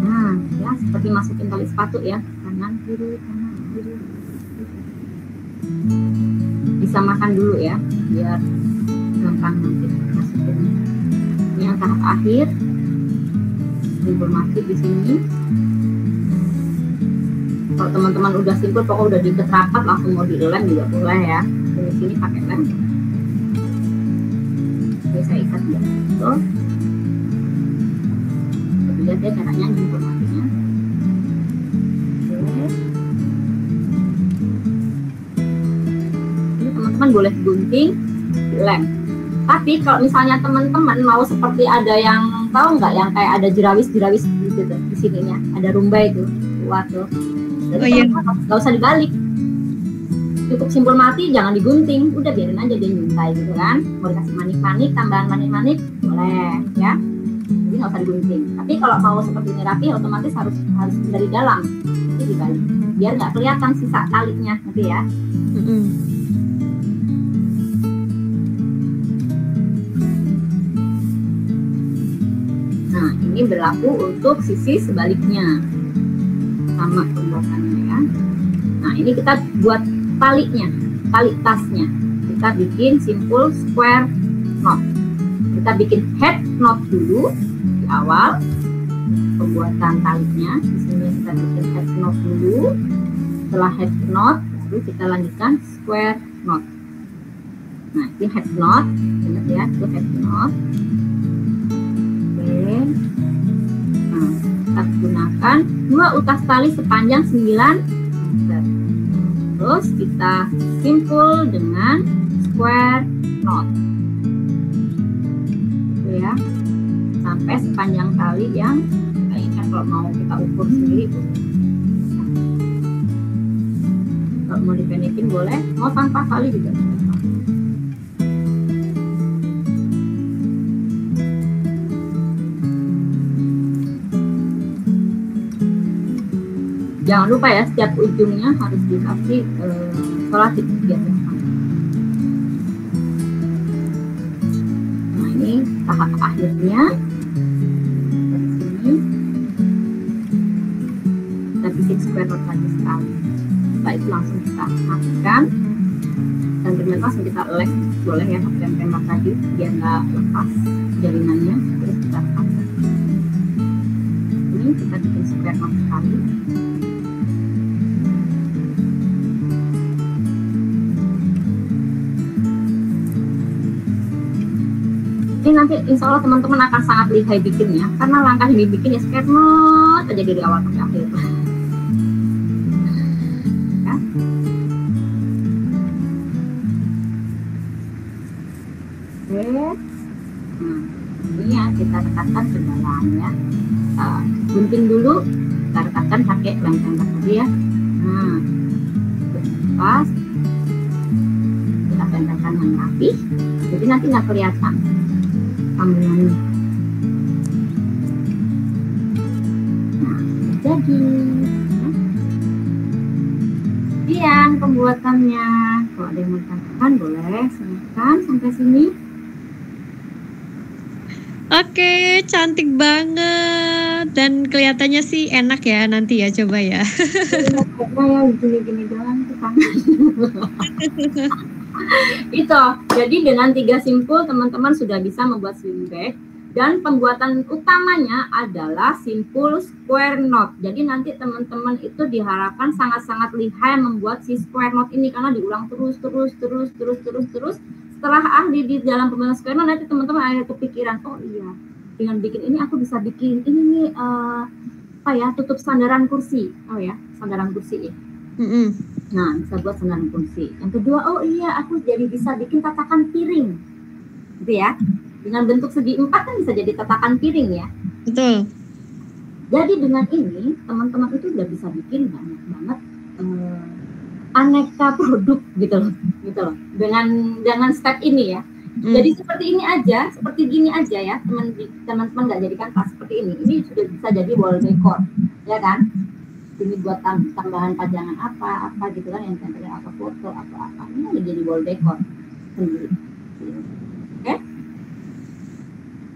Nah ya, seperti masukin tali sepatu ya, kanan kiri. Bisa makan dulu ya, biar gampang nanti masukin. Ini yang tahap akhir, simpul masih di sini. Kalau teman-teman udah simpul, pokoknya udah diikat rapat, langsung mau dilem juga boleh ya. Di sini pakai lem. Saya ikat ya, betul. Lihat ya caranya informasinya. Ini teman-teman boleh gunting, lem. Tapi kalau misalnya teman-teman mau seperti ada yang tahu nggak, yang kayak ada jerawis gitu di sininya, ada rumbai itu, kuat tuh. Jadi nggak usah dibalik. Cukup simpul mati, jangan digunting, udah biarin aja dia nyuntai gitu kan. Mau dikasih manik-manik, tambahan manik-manik boleh ya, jadi nggak usah digunting. Tapi kalau mau seperti ini rapi, otomatis harus dari dalam, jadi dibalik biar nggak kelihatan sisa talinya nanti ya. Nah, ini berlaku untuk sisi sebaliknya, sama pembuatannya ya. Nah, ini kita buat talinya, tali tasnya. Kita bikin simpul square knot. Kita bikin head knot dulu di awal. pembuatan talinya. Di sini kita bikin head knot dulu. Setelah head knot, baru kita lanjutkan square knot. Nah, ini head knot, ingat ya, itu head knot. Oke. Nah, kita gunakan 2 utas tali sepanjang 9 meter. Terus kita simpul dengan square knot. Gitu ya. Sampai sepanjang tali yang kita inginkan. Kalau mau kita ukur sendiri boleh. Kalau mau dipendekin boleh, mau tanpa tali juga bisa. Jangan lupa ya, setiap ujungnya harus dikasih selotip biasanya. Nah, ini tahap akhirnya. Dari sini kita bikin square knot lagi sekali. Setelah itu langsung kita matikan dan kemudian langsung kita elek, boleh ya pakai rem tembak tadi biar nggak lepas jaringannya. Terus kita pasang. Ini kita bikin square knot sekali. Ini nanti insya Allah teman-teman akan sangat lihai bikinnya, karena langkah ini bikin ya square knot aja dari awal sampai akhir. Ya. Oke, nah ini ya kita rekatkan ke dalam ya. Gunting dulu, kita rekatkan pakai lem tembak tadi ya. Nah, pas kita tempelkan yang rapi, jadi nanti nggak kelihatan tampilannya. Nah, jadi sekian pembuatannya. Kalau ada yang mau ditambahkan boleh silakan sampai sini. Oke, cantik banget dan kelihatannya sih enak ya nanti ya, coba ya. Ya gini-gini jalan ke tangan. Itu, jadi dengan 3 simpul teman-teman sudah bisa membuat sling bag, dan pembuatan utamanya adalah simpul square knot. Jadi nanti teman-teman itu diharapkan sangat-sangat lihai membuat si square knot ini, karena diulang terus. Setelah ahli di dalam pembuatan square knot, nanti teman-teman ada kepikiran, oh iya, dengan bikin ini aku bisa bikin ini nih apa ya, tutup sandaran kursi. Oh ya, sandaran kursi ya. Nah, bisa buat sandaran kursi. Yang kedua, oh iya, aku jadi bisa bikin tatakan piring, gitu ya. Dengan bentuk segi 4 kan bisa jadi tatakan piring ya. Betul. Jadi dengan ini teman-teman itu udah bisa bikin banyak banget aneka produk gitu loh. Dengan step ini ya. Jadi seperti ini aja, seperti gini aja ya, teman-teman nggak jadikan tas seperti ini. Ini sudah bisa jadi wall decor, ya kan? Ini buat tambahan pajangan apa gitu kan, yang tempelnya apa foto apa ini udah jadi wall decor sendiri. Oke?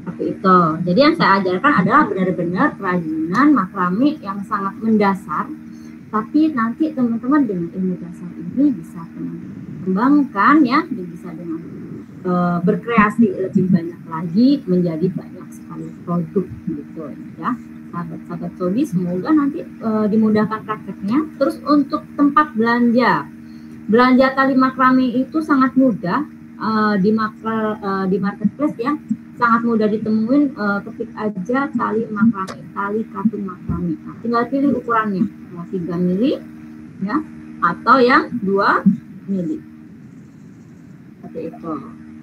Seperti itu. Jadi yang saya ajarkan adalah benar-benar kerajinan makrame yang sangat mendasar, tapi nanti teman-teman dengan ilmu dasar ini bisa kembangkan ya, bisa dengan berkreasi lebih banyak lagi, menjadi banyak sekali produk gitu ya. Sahabat-sahabat Sobi, semoga nanti dimudahkan prakteknya. Terus untuk tempat belanja tali makrame itu sangat mudah di marketplace ya, sangat mudah ditemuin. Ketik aja tali makrame, tali katun makrame. Nah, tinggal pilih ukurannya, mau 3 mili ya, atau yang 2 mili. Seperti itu.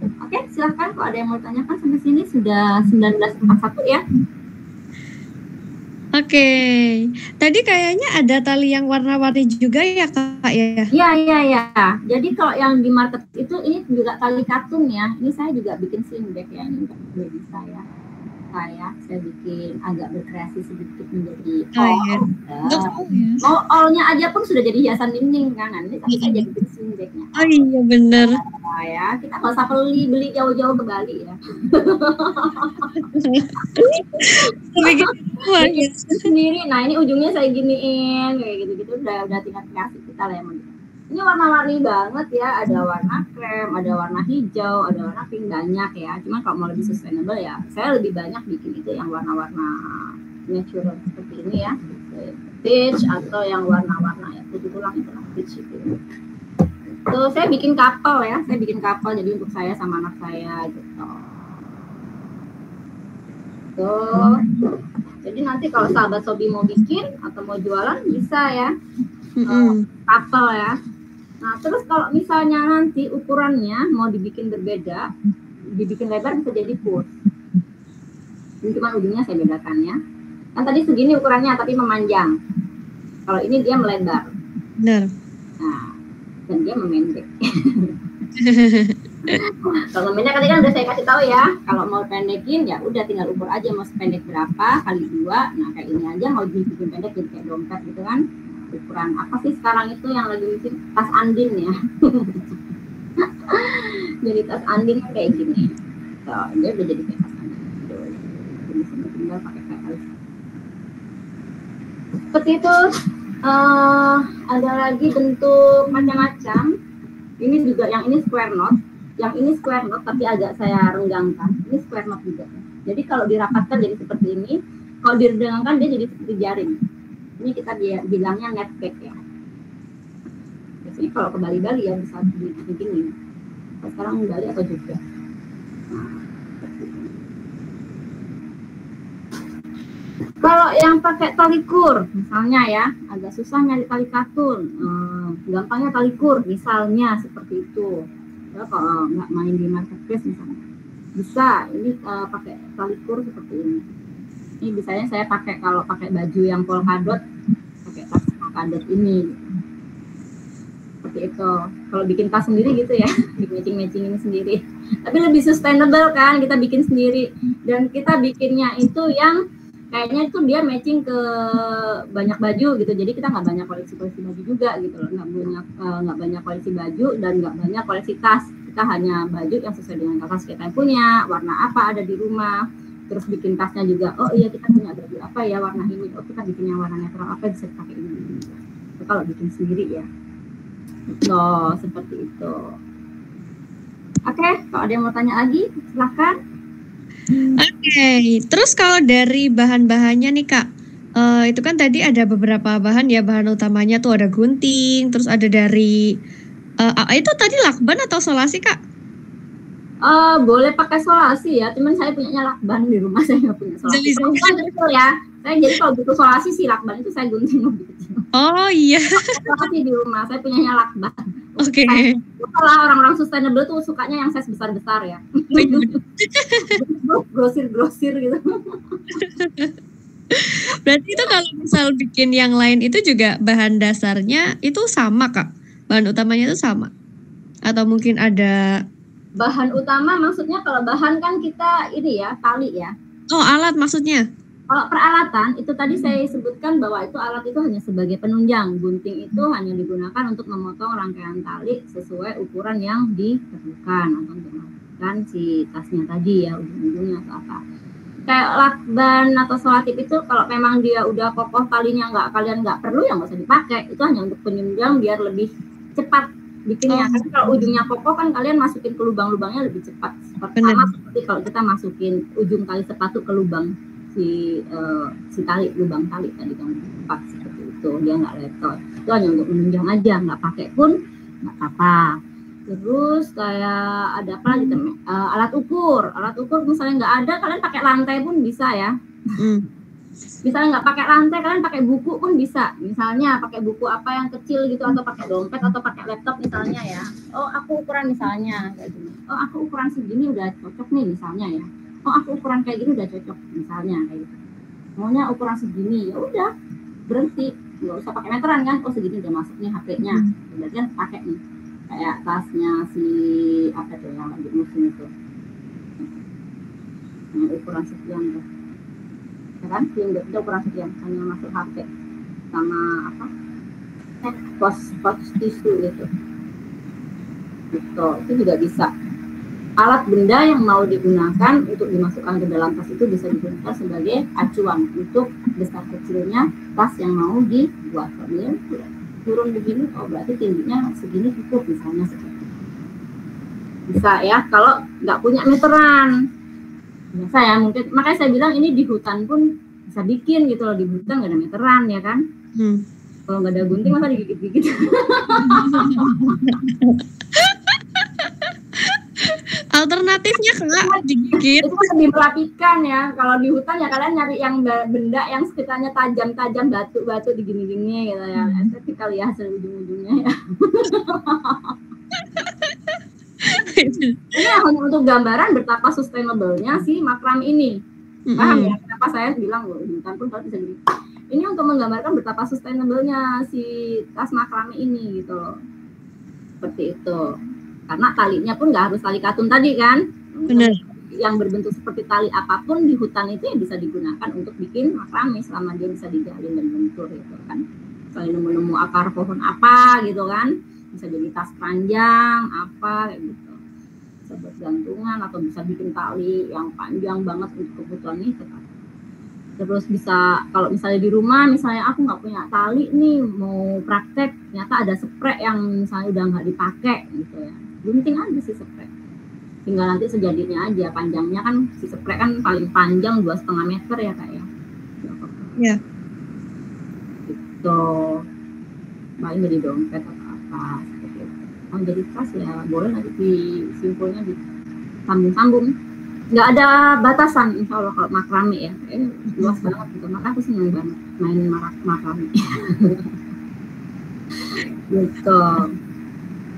Oke, silahkan kalau ada yang mau tanyakan sampai sini. Sudah 19.41 ya. Oke, tadi kayaknya ada tali yang warna-warni juga ya Kak ya? Iya. Jadi kalau yang di market itu ini juga tali katun ya. Ini saya juga bikin sling bag ya, ini untuk baby saya. Saya bikin agak berkreasi sedikit menjadi all-nya aja pun sudah jadi hiasan dinding kan. Ini saya jadi bikin sling bagnya. Oh iya bener. Ya, kita nggak usah beli jauh-jauh ke Bali ya. Bikin sendiri. Nah ini ujungnya saya giniin kayak gitu-gitu, udah tingkat kreasi kita lah yang. Ini warna-warni banget ya, ada warna krem, ada warna hijau, ada warna pink, banyak ya. Cuma kalau mau lebih sustainable ya, saya lebih banyak bikin itu yang warna-warna natural seperti ini ya, beige atau yang warna-warna ya, putih tulang itu beige itu. So, saya bikin kapal ya, jadi untuk saya sama anak saya gitu. So, jadi nanti kalau sahabat Sobi mau bikin atau mau jualan bisa ya, kapal ya. Nah, terus kalau misalnya nanti ukurannya mau dibikin berbeda, dibikin lebar bisa jadi full. Ini cuma ujungnya saya bedakan ya. Kan tadi segini ukurannya tapi memanjang. Kalau ini dia melebar. Benar. Nah, dan dia memendek. Kalau memendek tadi kan udah saya kasih tahu ya. Kalau mau pendekin ya udah tinggal ukur aja mau sependek berapa kali 2. Nah, kayak ini aja mau dibikin pendek jadi kayak dompet gitu kan. Ukuran apa sih sekarang itu yang lagi bikin tas andin ya. Jadi tas andin kayak gini. So, dia udah jadi kayak tas andin. Jadi tinggal pakai kayak seperti itu. Ada lagi bentuk macam-macam. Ini juga yang ini square knot. Yang ini square knot tapi agak saya renggangkan. Ini square knot juga. Jadi kalau dirapatkan jadi seperti ini. Kalau direnggangkan dia jadi seperti jaring. Ini kita bilangnya net back ya. Biasanya kalau ke Bali-Bali ya bisa begini. Sekarang Bali atau juga. Kalau yang pakai tali kur, misalnya ya, agak susah nyari tali katun, gampangnya tali kur, misalnya seperti itu. Ya, kalau nggak main di marketplace misalnya, bisa ini pakai tali kur seperti ini. Ini biasanya saya pakai kalau pakai baju yang polkadot, pakai tas polkadot ini. Seperti itu. Kalau bikin tas sendiri gitu ya, matching ini sendiri. Tapi lebih sustainable kan, kita bikin sendiri. Dan kita bikinnya itu yang kayaknya itu dia matching ke banyak baju gitu, jadi kita nggak banyak koleksi baju juga gitu loh, nggak banyak koleksi baju dan nggak banyak koleksi tas, kita hanya baju yang sesuai dengan tas kita yang punya, warna apa ada di rumah, terus bikin tasnya juga, oh iya kita punya baju apa ya warna ini, oh kita bikin yang warna netral apa bisa dipakai ini, itu kalau bikin sendiri ya, so seperti itu. Oke, kalau ada yang mau tanya lagi silahkan. Oke, terus kalau dari bahan-bahannya nih Kak, itu kan tadi ada beberapa bahan ya, bahan utamanya tuh ada gunting, terus ada dari, itu tadi lakban atau solasi Kak? Boleh pakai solasi ya, cuman saya punyanya lakban di rumah, saya nggak punya solasi. Betul ya, saya jadi kalau butuh solasi sih lakban itu saya gunting lebih kecil. Oh iya. Solasi di rumah, saya punyanya lakban. Oke. Kalau orang-orang sustainable tuh sukanya yang size besar-besar ya. Grosir gitu. Berarti itu kalau misal bikin yang lain itu juga bahan dasarnya itu sama Kak? Bahan utamanya itu sama? Atau mungkin ada? Bahan utama maksudnya kalau bahan kan kita ini ya, tali ya. Oh, alat maksudnya? Kalau peralatan itu tadi saya sebutkan bahwa itu alat itu hanya sebagai penunjang. Gunting itu hanya digunakan untuk memotong rangkaian tali sesuai ukuran yang diperlukan atau untuk melakukan si tasnya tadi ya, ujung-ujungnya atau apa. Kayak lakban atau solatip itu kalau memang dia udah kokoh talinya kalian nggak perlu ya nggak usah dipakai. Itu hanya untuk penunjang biar lebih cepat bikinnya. Karena kalau ujungnya kokoh kan kalian masukin ke lubang-lubangnya lebih cepat. Sama seperti kalau kita masukin ujung tali sepatu ke lubang si tali, lubang tali tadi kan cepat seperti itu, dia nggak letot. Itu hanya untuk menunjang aja, nggak pakai pun nggak apa-apa. Terus kayak ada apa lagi alat ukur misalnya nggak ada, kalian pakai lantai pun bisa ya. Misalnya nggak pakai lantai, kalian pakai buku pun bisa. Misalnya pakai buku apa yang kecil gitu, atau pakai dompet atau pakai laptop misalnya ya. Oh aku ukuran misalnya kayak gini. Oh aku ukuran segini udah cocok nih misalnya ya. Oh aku ukuran kayak gini udah cocok misalnya kayak gitu. Maunya ukuran segini ya udah berhenti, nggak usah pakai meteran kan. Oh segini udah masuk nih HP-nya, berarti kan pakai nih kayak tasnya si apa tuh yang lagi musim itu, ukuran sekian tuh ya kan, dia ukuran sekian hanya masuk HP sama apa pos tisu gitu. Itu juga bisa. Alat benda yang mau digunakan untuk dimasukkan ke dalam tas itu bisa digunakan sebagai acuan untuk besar kecilnya tas yang mau dibuat. Kemudian turun begini, oh berarti tingginya segini cukup misalnya seperti itu. Bisa ya, kalau nggak punya meteran. Biasa ya mungkin, makanya saya bilang ini di hutan pun bisa bikin gitu loh. Di hutan nggak ada meteran ya kan. Kalau nggak ada gunting masa digigit-gigit. Alternatifnya Kak digigit. Itu lebih merapikan ya. Kalau di hutan ya kalian nyari yang benda yang sekitarnya tajam-tajam, batu-batu di gini-gini gitu ya. Estetik kali ya hasil ujung-ujungnya ya. Ini hanya untuk gambaran betapa sustainable-nya si makrame ini. Paham ya? Kenapa saya bilang loh, di hutan pun kalau bisa gini. Ini untuk menggambarkan betapa sustainable-nya si tas makrame ini gitu loh. Seperti itu. Karena talinya pun nggak harus tali katun tadi kan. Benar. Yang berbentuk seperti tali apapun di hutan itu ya bisa digunakan untuk bikin makrame selama dia bisa dijalin dan lentur gitu kan. Misalnya nemu-nemu akar pohon apa gitu kan. Bisa jadi tas panjang apa kayak gitu. Bisa buat gantungan atau bisa bikin tali yang panjang banget untuk kebutuhan itu kan. Terus bisa kalau misalnya di rumah, misalnya aku nggak punya tali nih mau praktek, ternyata ada spray yang misalnya udah nggak dipakai gitu ya, gunting aja si spray, tinggal nanti sejadinya aja. Panjangnya kan si spray kan paling panjang 2,5 meter ya Kak ya. Iya. Gitu. Paling jadi dompet atau apa seperti itu. Kalau jadi tas ya boleh nanti disimpulnya disambung-sambung. Nggak ada batasan insya Allah kalau makrame ya. Luas banget gitu. Maka aku seneng banget main makrame. Gitu.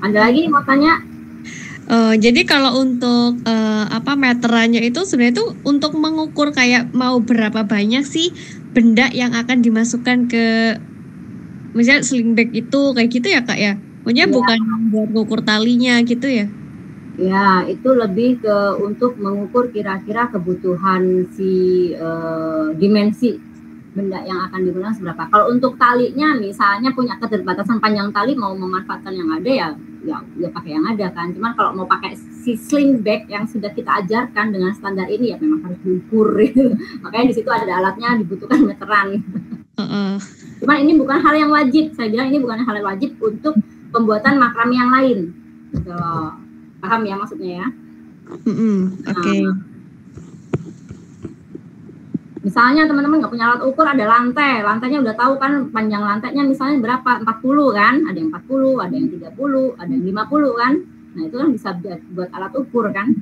Ada lagi mau tanya? Jadi kalau untuk meterannya itu sebenarnya itu untuk mengukur kayak mau berapa banyak sih benda yang akan dimasukkan ke misalnya sling bag itu kayak gitu ya Kak ya? Pokoknya bukan buat mengukur talinya gitu ya? Ya, itu lebih ke untuk mengukur kira-kira kebutuhan si dimensi benda yang akan digunakan seberapa. Kalau untuk talinya misalnya punya keterbatasan panjang tali, mau memanfaatkan yang ada ya pakai yang ada kan. Cuman kalau mau pakai si sling bag yang sudah kita ajarkan dengan standar ini ya memang harus diukur gitu. Makanya di situ ada alatnya, dibutuhkan meteran. Cuman ini bukan hal yang wajib. Saya bilang ini bukan hal yang wajib untuk pembuatan makrame yang lain. Gitu. Paham ya maksudnya ya? Oke. Misalnya teman-teman nggak punya alat ukur, ada lantainya udah tahu kan panjang lantainya misalnya berapa, 40 kan, ada yang 40, ada yang 30, ada yang 50 kan. Nah itu kan bisa buat alat ukur kan.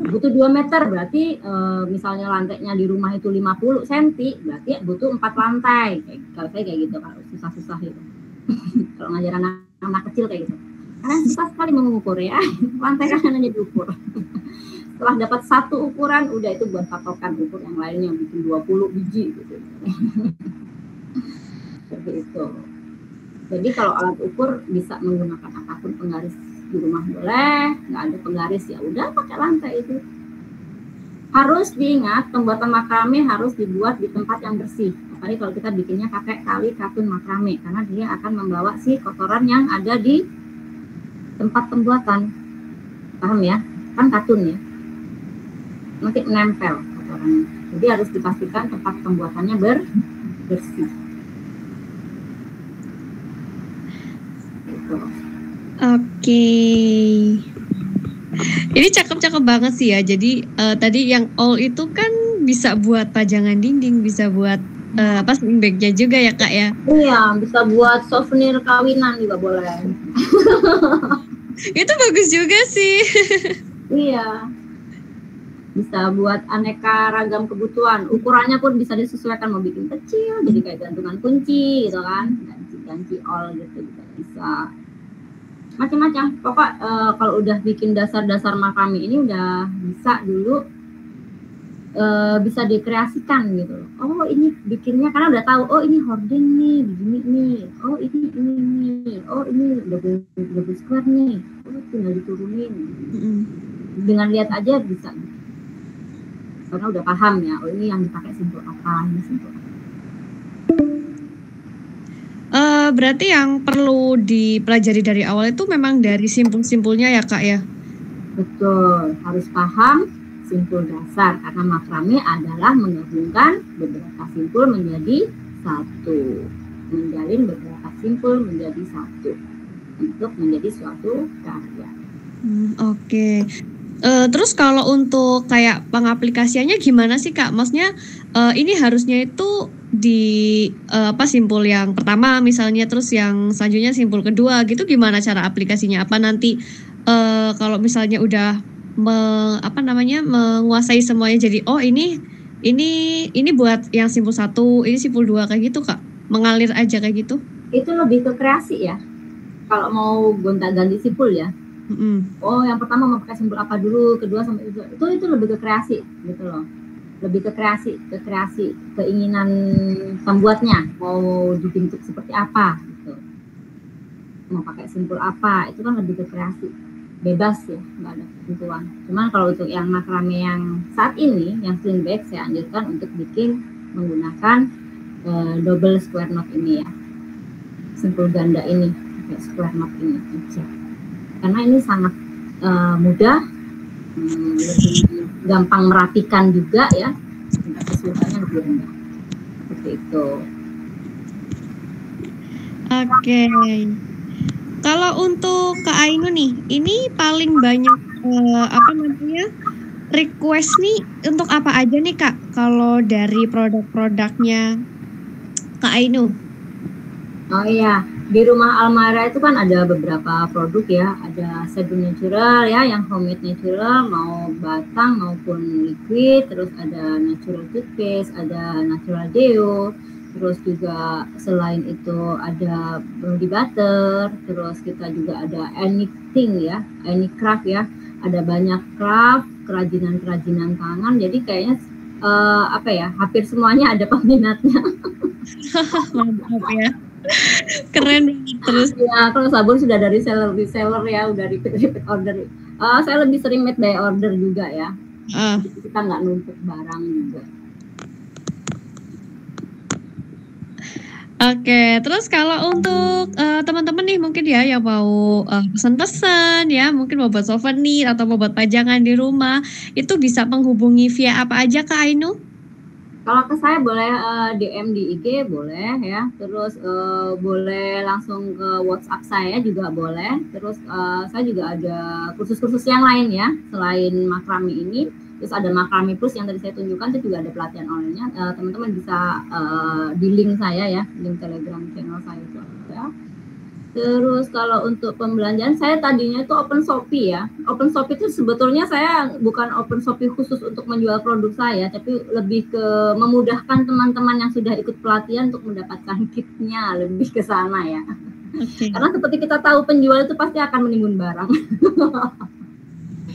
Butuh 2 meter berarti misalnya lantainya di rumah itu 50 cm, berarti butuh 4 lantai. Kalau saya kayak gitu, kalau susah-susah gitu. Kalau ngajar anak kecil kayak gitu. Karena susah sekali mengukur ya, lantai kan hanya diukur. Setelah dapat satu ukuran, udah itu buat patokan ukur yang lainnya, bikin 20 biji gitu. Seperti itu. Jadi kalau alat ukur bisa menggunakan apapun, penggaris di rumah boleh, nggak ada penggaris ya udah pakai lantai itu. Harus diingat pembuatan makrame harus dibuat di tempat yang bersih. Apalagi kalau kita bikinnya pakai tali katun makrame, karena dia akan membawa si kotoran yang ada di tempat pembuatan. Paham ya? Kan katun ya. Nanti menempel kotorannya. Jadi harus dipastikan tempat pembuatannya bersih. Gitu. Oke. Ini cakep-cakep banget sih ya. Jadi tadi yang all itu kan bisa buat pajangan dinding, bisa buat sling bag-nya juga ya Kak ya? Iya, bisa buat souvenir kawinan juga boleh. Itu bagus juga sih. Iya. Bisa buat aneka ragam kebutuhan. Ukurannya pun bisa disesuaikan, mau bikin kecil jadi kayak gantungan kunci gitu kan. Ganci all gitu juga bisa. Macam-macam. Pokok kalau udah bikin dasar-dasar makrame ini udah bisa dulu bisa dikreasikan gitu. Oh ini bikinnya karena udah tahu, oh ini hording nih, begini nih. Oh ini nih. Oh ini double square nih. Oh tinggal diturunin. Dengan lihat aja bisa. Karena udah paham ya, oh ini yang dipakai simpul apa, ini simpul apa. Berarti yang perlu dipelajari dari awal itu memang dari simpul-simpulnya ya Kak ya? Betul, harus paham simpul dasar karena makrame adalah menggabungkan beberapa simpul menjadi satu, menjalin beberapa simpul menjadi satu untuk menjadi suatu karya. Oke. Terus kalau untuk kayak pengaplikasiannya gimana sih Kak? Maksudnya ini harusnya itu di simpul yang pertama misalnya, terus yang selanjutnya simpul kedua gitu, gimana cara aplikasinya? Apa nanti kalau misalnya udah menguasai semuanya jadi ini buat yang simpul 1, ini simpul 2 kayak gitu Kak? Mengalir aja kayak gitu? Itu lebih ke kreasi ya. Kalau mau gonta-ganti simpul ya. Oh, yang pertama mau pakai simpul apa dulu, kedua sampai itu lebih ke kreasi gitu loh. Lebih ke kreasi, keinginan pembuatnya mau dibentuk seperti apa gitu. Mau pakai simpul apa, itu kan lebih ke kreasi. Bebas ya, nggak ada ketentuan. Cuman kalau untuk yang makrame yang saat ini, yang sling bag, saya anjurkan untuk bikin menggunakan double square knot ini ya. Simpul ganda ini, pakai square knot ini aja. Karena ini sangat mudah, lebih gampang merapikan juga ya, tingkat kesulitannya lebih rendah. Seperti itu. Oke. Kalau untuk Kak Ainu nih, ini paling banyak request nih untuk apa aja nih Kak? Kalau dari produk-produknya Kak Ainu? Oh iya. Di rumah Almaira itu kan ada beberapa produk ya, ada sabun natural ya, yang homemade natural, mau batang maupun liquid, terus ada natural toothpaste, ada natural deo, terus juga selain itu ada body butter, terus kita juga ada anything ya, any craft ya, ada banyak craft, kerajinan tangan, jadi kayaknya hampir semuanya ada peminatnya. Mantap ya. Keren terus ya. Kalau sabun sudah dari reseller ya, udah repeat order. Saya lebih sering made by order juga ya. Jadi kita nggak numpuk barang juga. Oke, terus kalau untuk teman-teman nih mungkin ya yang mau pesan-pesan ya, mungkin mau buat souvenir atau mau buat pajangan di rumah, itu bisa menghubungi via apa aja Kak Ainu? Kalau ke saya boleh DM di IG boleh ya, terus boleh langsung ke WhatsApp saya juga boleh. Terus saya juga ada kursus-kursus yang lain ya, selain makrame ini. Terus ada makrame plus yang tadi saya tunjukkan, itu juga ada pelatihan online-nya. Teman-teman bisa di link saya ya, link Telegram channel saya itu ada. Terus kalau untuk pembelanjaan, saya tadinya itu open Shopee ya. Open Shopee itu sebetulnya saya bukan open Shopee khusus untuk menjual produk saya, tapi lebih ke memudahkan teman-teman yang sudah ikut pelatihan untuk mendapatkan kitnya, lebih ke sana ya. Okay. Karena seperti kita tahu penjual itu pasti akan menimbun barang.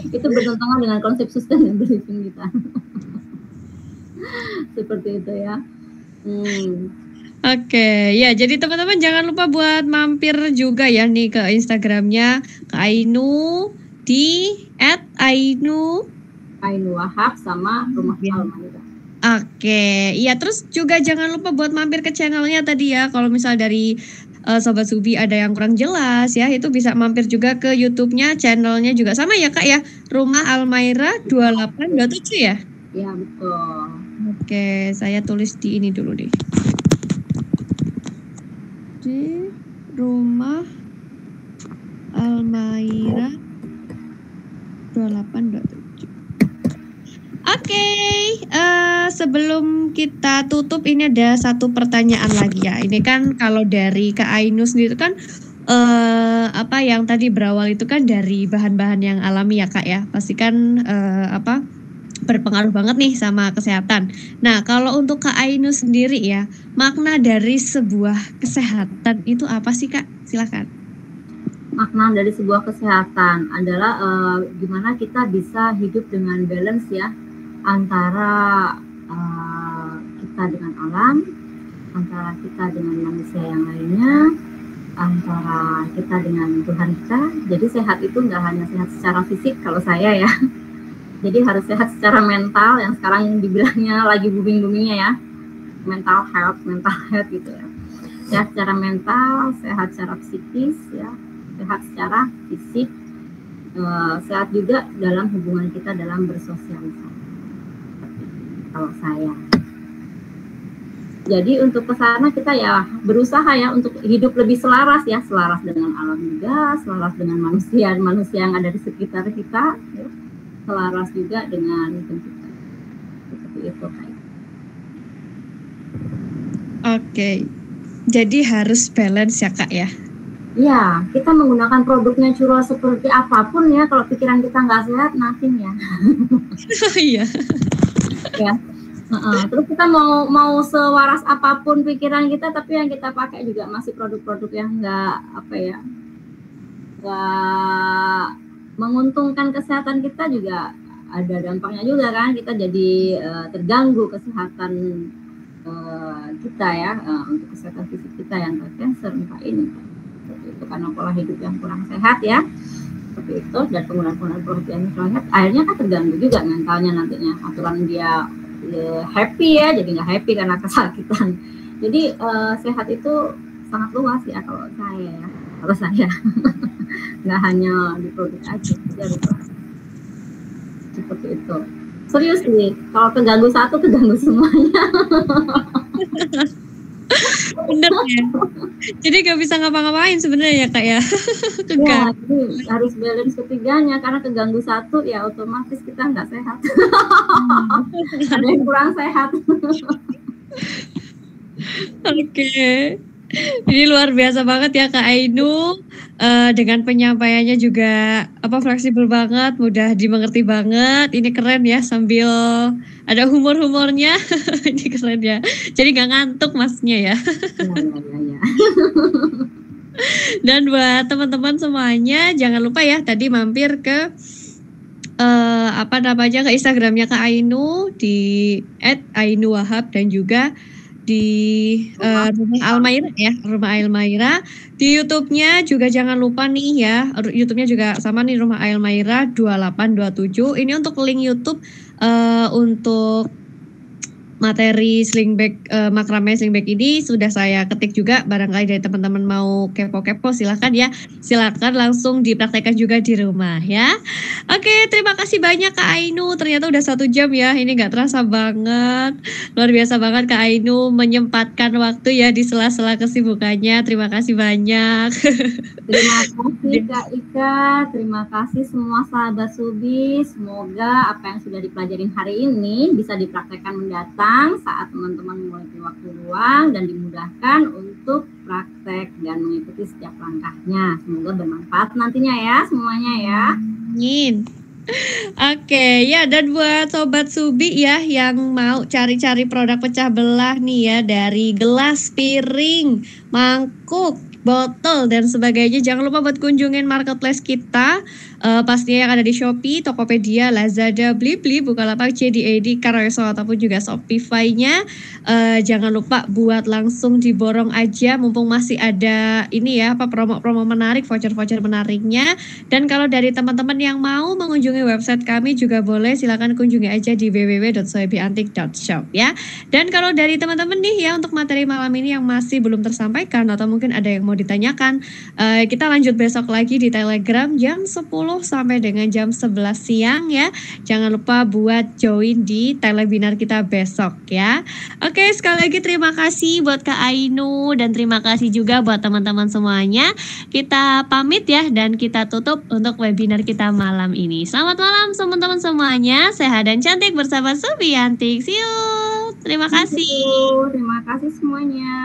Itu bertentangan dengan konsep sustainable living kita. Seperti itu ya. Oke, ya jadi teman-teman jangan lupa buat mampir juga ya nih ke Instagramnya Kak Ainu di @Ainu_Wahab sama Rumah Almaira. Oke, iya terus juga jangan lupa buat mampir ke channelnya tadi ya. Kalau misal dari Sobat Subi ada yang kurang jelas ya, itu bisa mampir juga ke YouTube-nya, channelnya juga sama ya Kak ya, Rumah Almaira 2827 ya? Iya betul. Oke, saya tulis di ini dulu deh. Di Rumah Almaira 2827. Oke, sebelum kita tutup ini ada satu pertanyaan lagi ya. Ini kan kalau dari Kak Ainu sendiri kan yang tadi berawal itu kan dari bahan-bahan yang alami ya Kak ya. Pasti kan berpengaruh banget nih sama kesehatan. Nah, kalau untuk Kak Ainu sendiri ya, makna dari sebuah kesehatan itu apa sih Kak? Silakan. Makna dari sebuah kesehatan adalah gimana kita bisa hidup dengan balance ya, antara kita dengan alam, antara kita dengan manusia yang lainnya, antara kita dengan Tuhan kita. Jadi sehat itu nggak hanya sehat secara fisik kalau saya ya. Jadi harus sehat secara mental, yang sekarang dibilangnya lagi booming-boomingnya ya, mental health gitu ya. Sehat secara mental, sehat secara psikis ya, sehat secara fisik, sehat juga dalam hubungan kita dalam bersosialisasi. Kalau saya. Jadi untuk kesana kita ya berusaha ya untuk hidup lebih selaras ya, selaras dengan alam juga, selaras dengan manusia yang ada di sekitar kita. Ya. selaras juga dengan pencipta. Seperti itu Kak. Oke, jadi harus balance ya Kak ya? Ya, kita menggunakan produknya Natural seperti apapun ya, kalau pikiran kita nggak sehat, nothing ya. Iya. Ya. Terus kita mau sewaras apapun pikiran kita, tapi yang kita pakai juga masih produk-produk yang nggak menguntungkan kesehatan kita, juga ada dampaknya juga kan, kita jadi terganggu kesehatan kita ya, untuk kesehatan fisik kita yang cancer entah ini seperti itu, karena pola hidup yang kurang sehat ya, seperti itu, dan penggunaan produk yang kurang sehat akhirnya kan terganggu juga mentalnya nantinya. Aturan dia happy ya, jadi nggak happy karena kesakitan. Jadi sehat itu sangat luas ya kalau saya nggak hanya di produk aja, jadi seperti itu. Serius nih, kalau keganggu satu keganggu semuanya. Bener ya. Jadi nggak bisa ngapa-ngapain sebenarnya ya Kak ya. Ya, jadi harus balance ketiganya, karena keganggu satu ya otomatis kita nggak sehat. Ada yang kurang sehat. Oke. Ini luar biasa banget ya Kak Ainu, dengan penyampaiannya juga fleksibel banget, mudah dimengerti banget. Ini keren ya, sambil ada humor-humornya. Ini keren ya. Jadi nggak ngantuk masnya ya. Ya. Dan buat teman-teman semuanya, jangan lupa ya tadi mampir ke ke Instagramnya Kak Ainu di @ainuwahab, dan juga di Rumah Almaira ya, Rumah Almaira. Di YouTube-nya juga jangan lupa nih ya, YouTube-nya juga sama nih, Rumah Almaira 2827. Ini untuk link YouTube untuk materi sling bag, makrame sling bag ini sudah saya ketik juga. Barangkali dari teman-teman mau kepo-kepo silahkan langsung dipraktekkan juga di rumah ya. Oke, terima kasih banyak Kak Ainu, ternyata udah 1 jam ya, ini nggak terasa banget. Luar biasa banget Kak Ainu menyempatkan waktu ya di sela-sela kesibukannya. Terima kasih banyak. Terima kasih Kak Ika, terima kasih semua sahabat Subi. Semoga apa yang sudah dipelajarin hari ini bisa dipraktekkan mendatang saat teman-teman memiliki waktu luang dan dimudahkan untuk praktek dan mengikuti setiap langkahnya. Semoga bermanfaat nantinya ya semuanya ya. Amin. Oke ya, dan buat sobat Subi ya yang mau cari-cari produk pecah belah nih ya, dari gelas, piring, mangkuk, botol dan sebagainya, jangan lupa buat kunjungin marketplace kita, pastinya yang ada di Shopee, Tokopedia, Lazada, Blibli, Bukalapak, JD, Carousel ataupun juga Shopify-nya. Jangan lupa buat langsung diborong aja mumpung masih ada ini ya, promo-promo menarik, voucher-voucher menariknya. Dan kalau dari teman-teman yang mau mengunjungi website kami juga boleh, silakan kunjungi aja di www.soebiantik.shop ya. Dan kalau dari teman-teman nih ya, untuk materi malam ini yang masih belum tersampaikan atau mungkin ada yang mau ditanyakan, kita lanjut besok lagi di Telegram jam 10 sampai dengan jam 11 siang ya. Jangan lupa buat join di telewebinar kita besok ya. Oke, sekali lagi terima kasih buat Kak Ainu, dan terima kasih juga buat teman-teman semuanya. Kita pamit ya, dan kita tutup untuk webinar kita malam ini. Selamat malam teman-teman semuanya, sehat dan cantik bersama Subiantik. See you. Terima kasih. Terima kasih semuanya.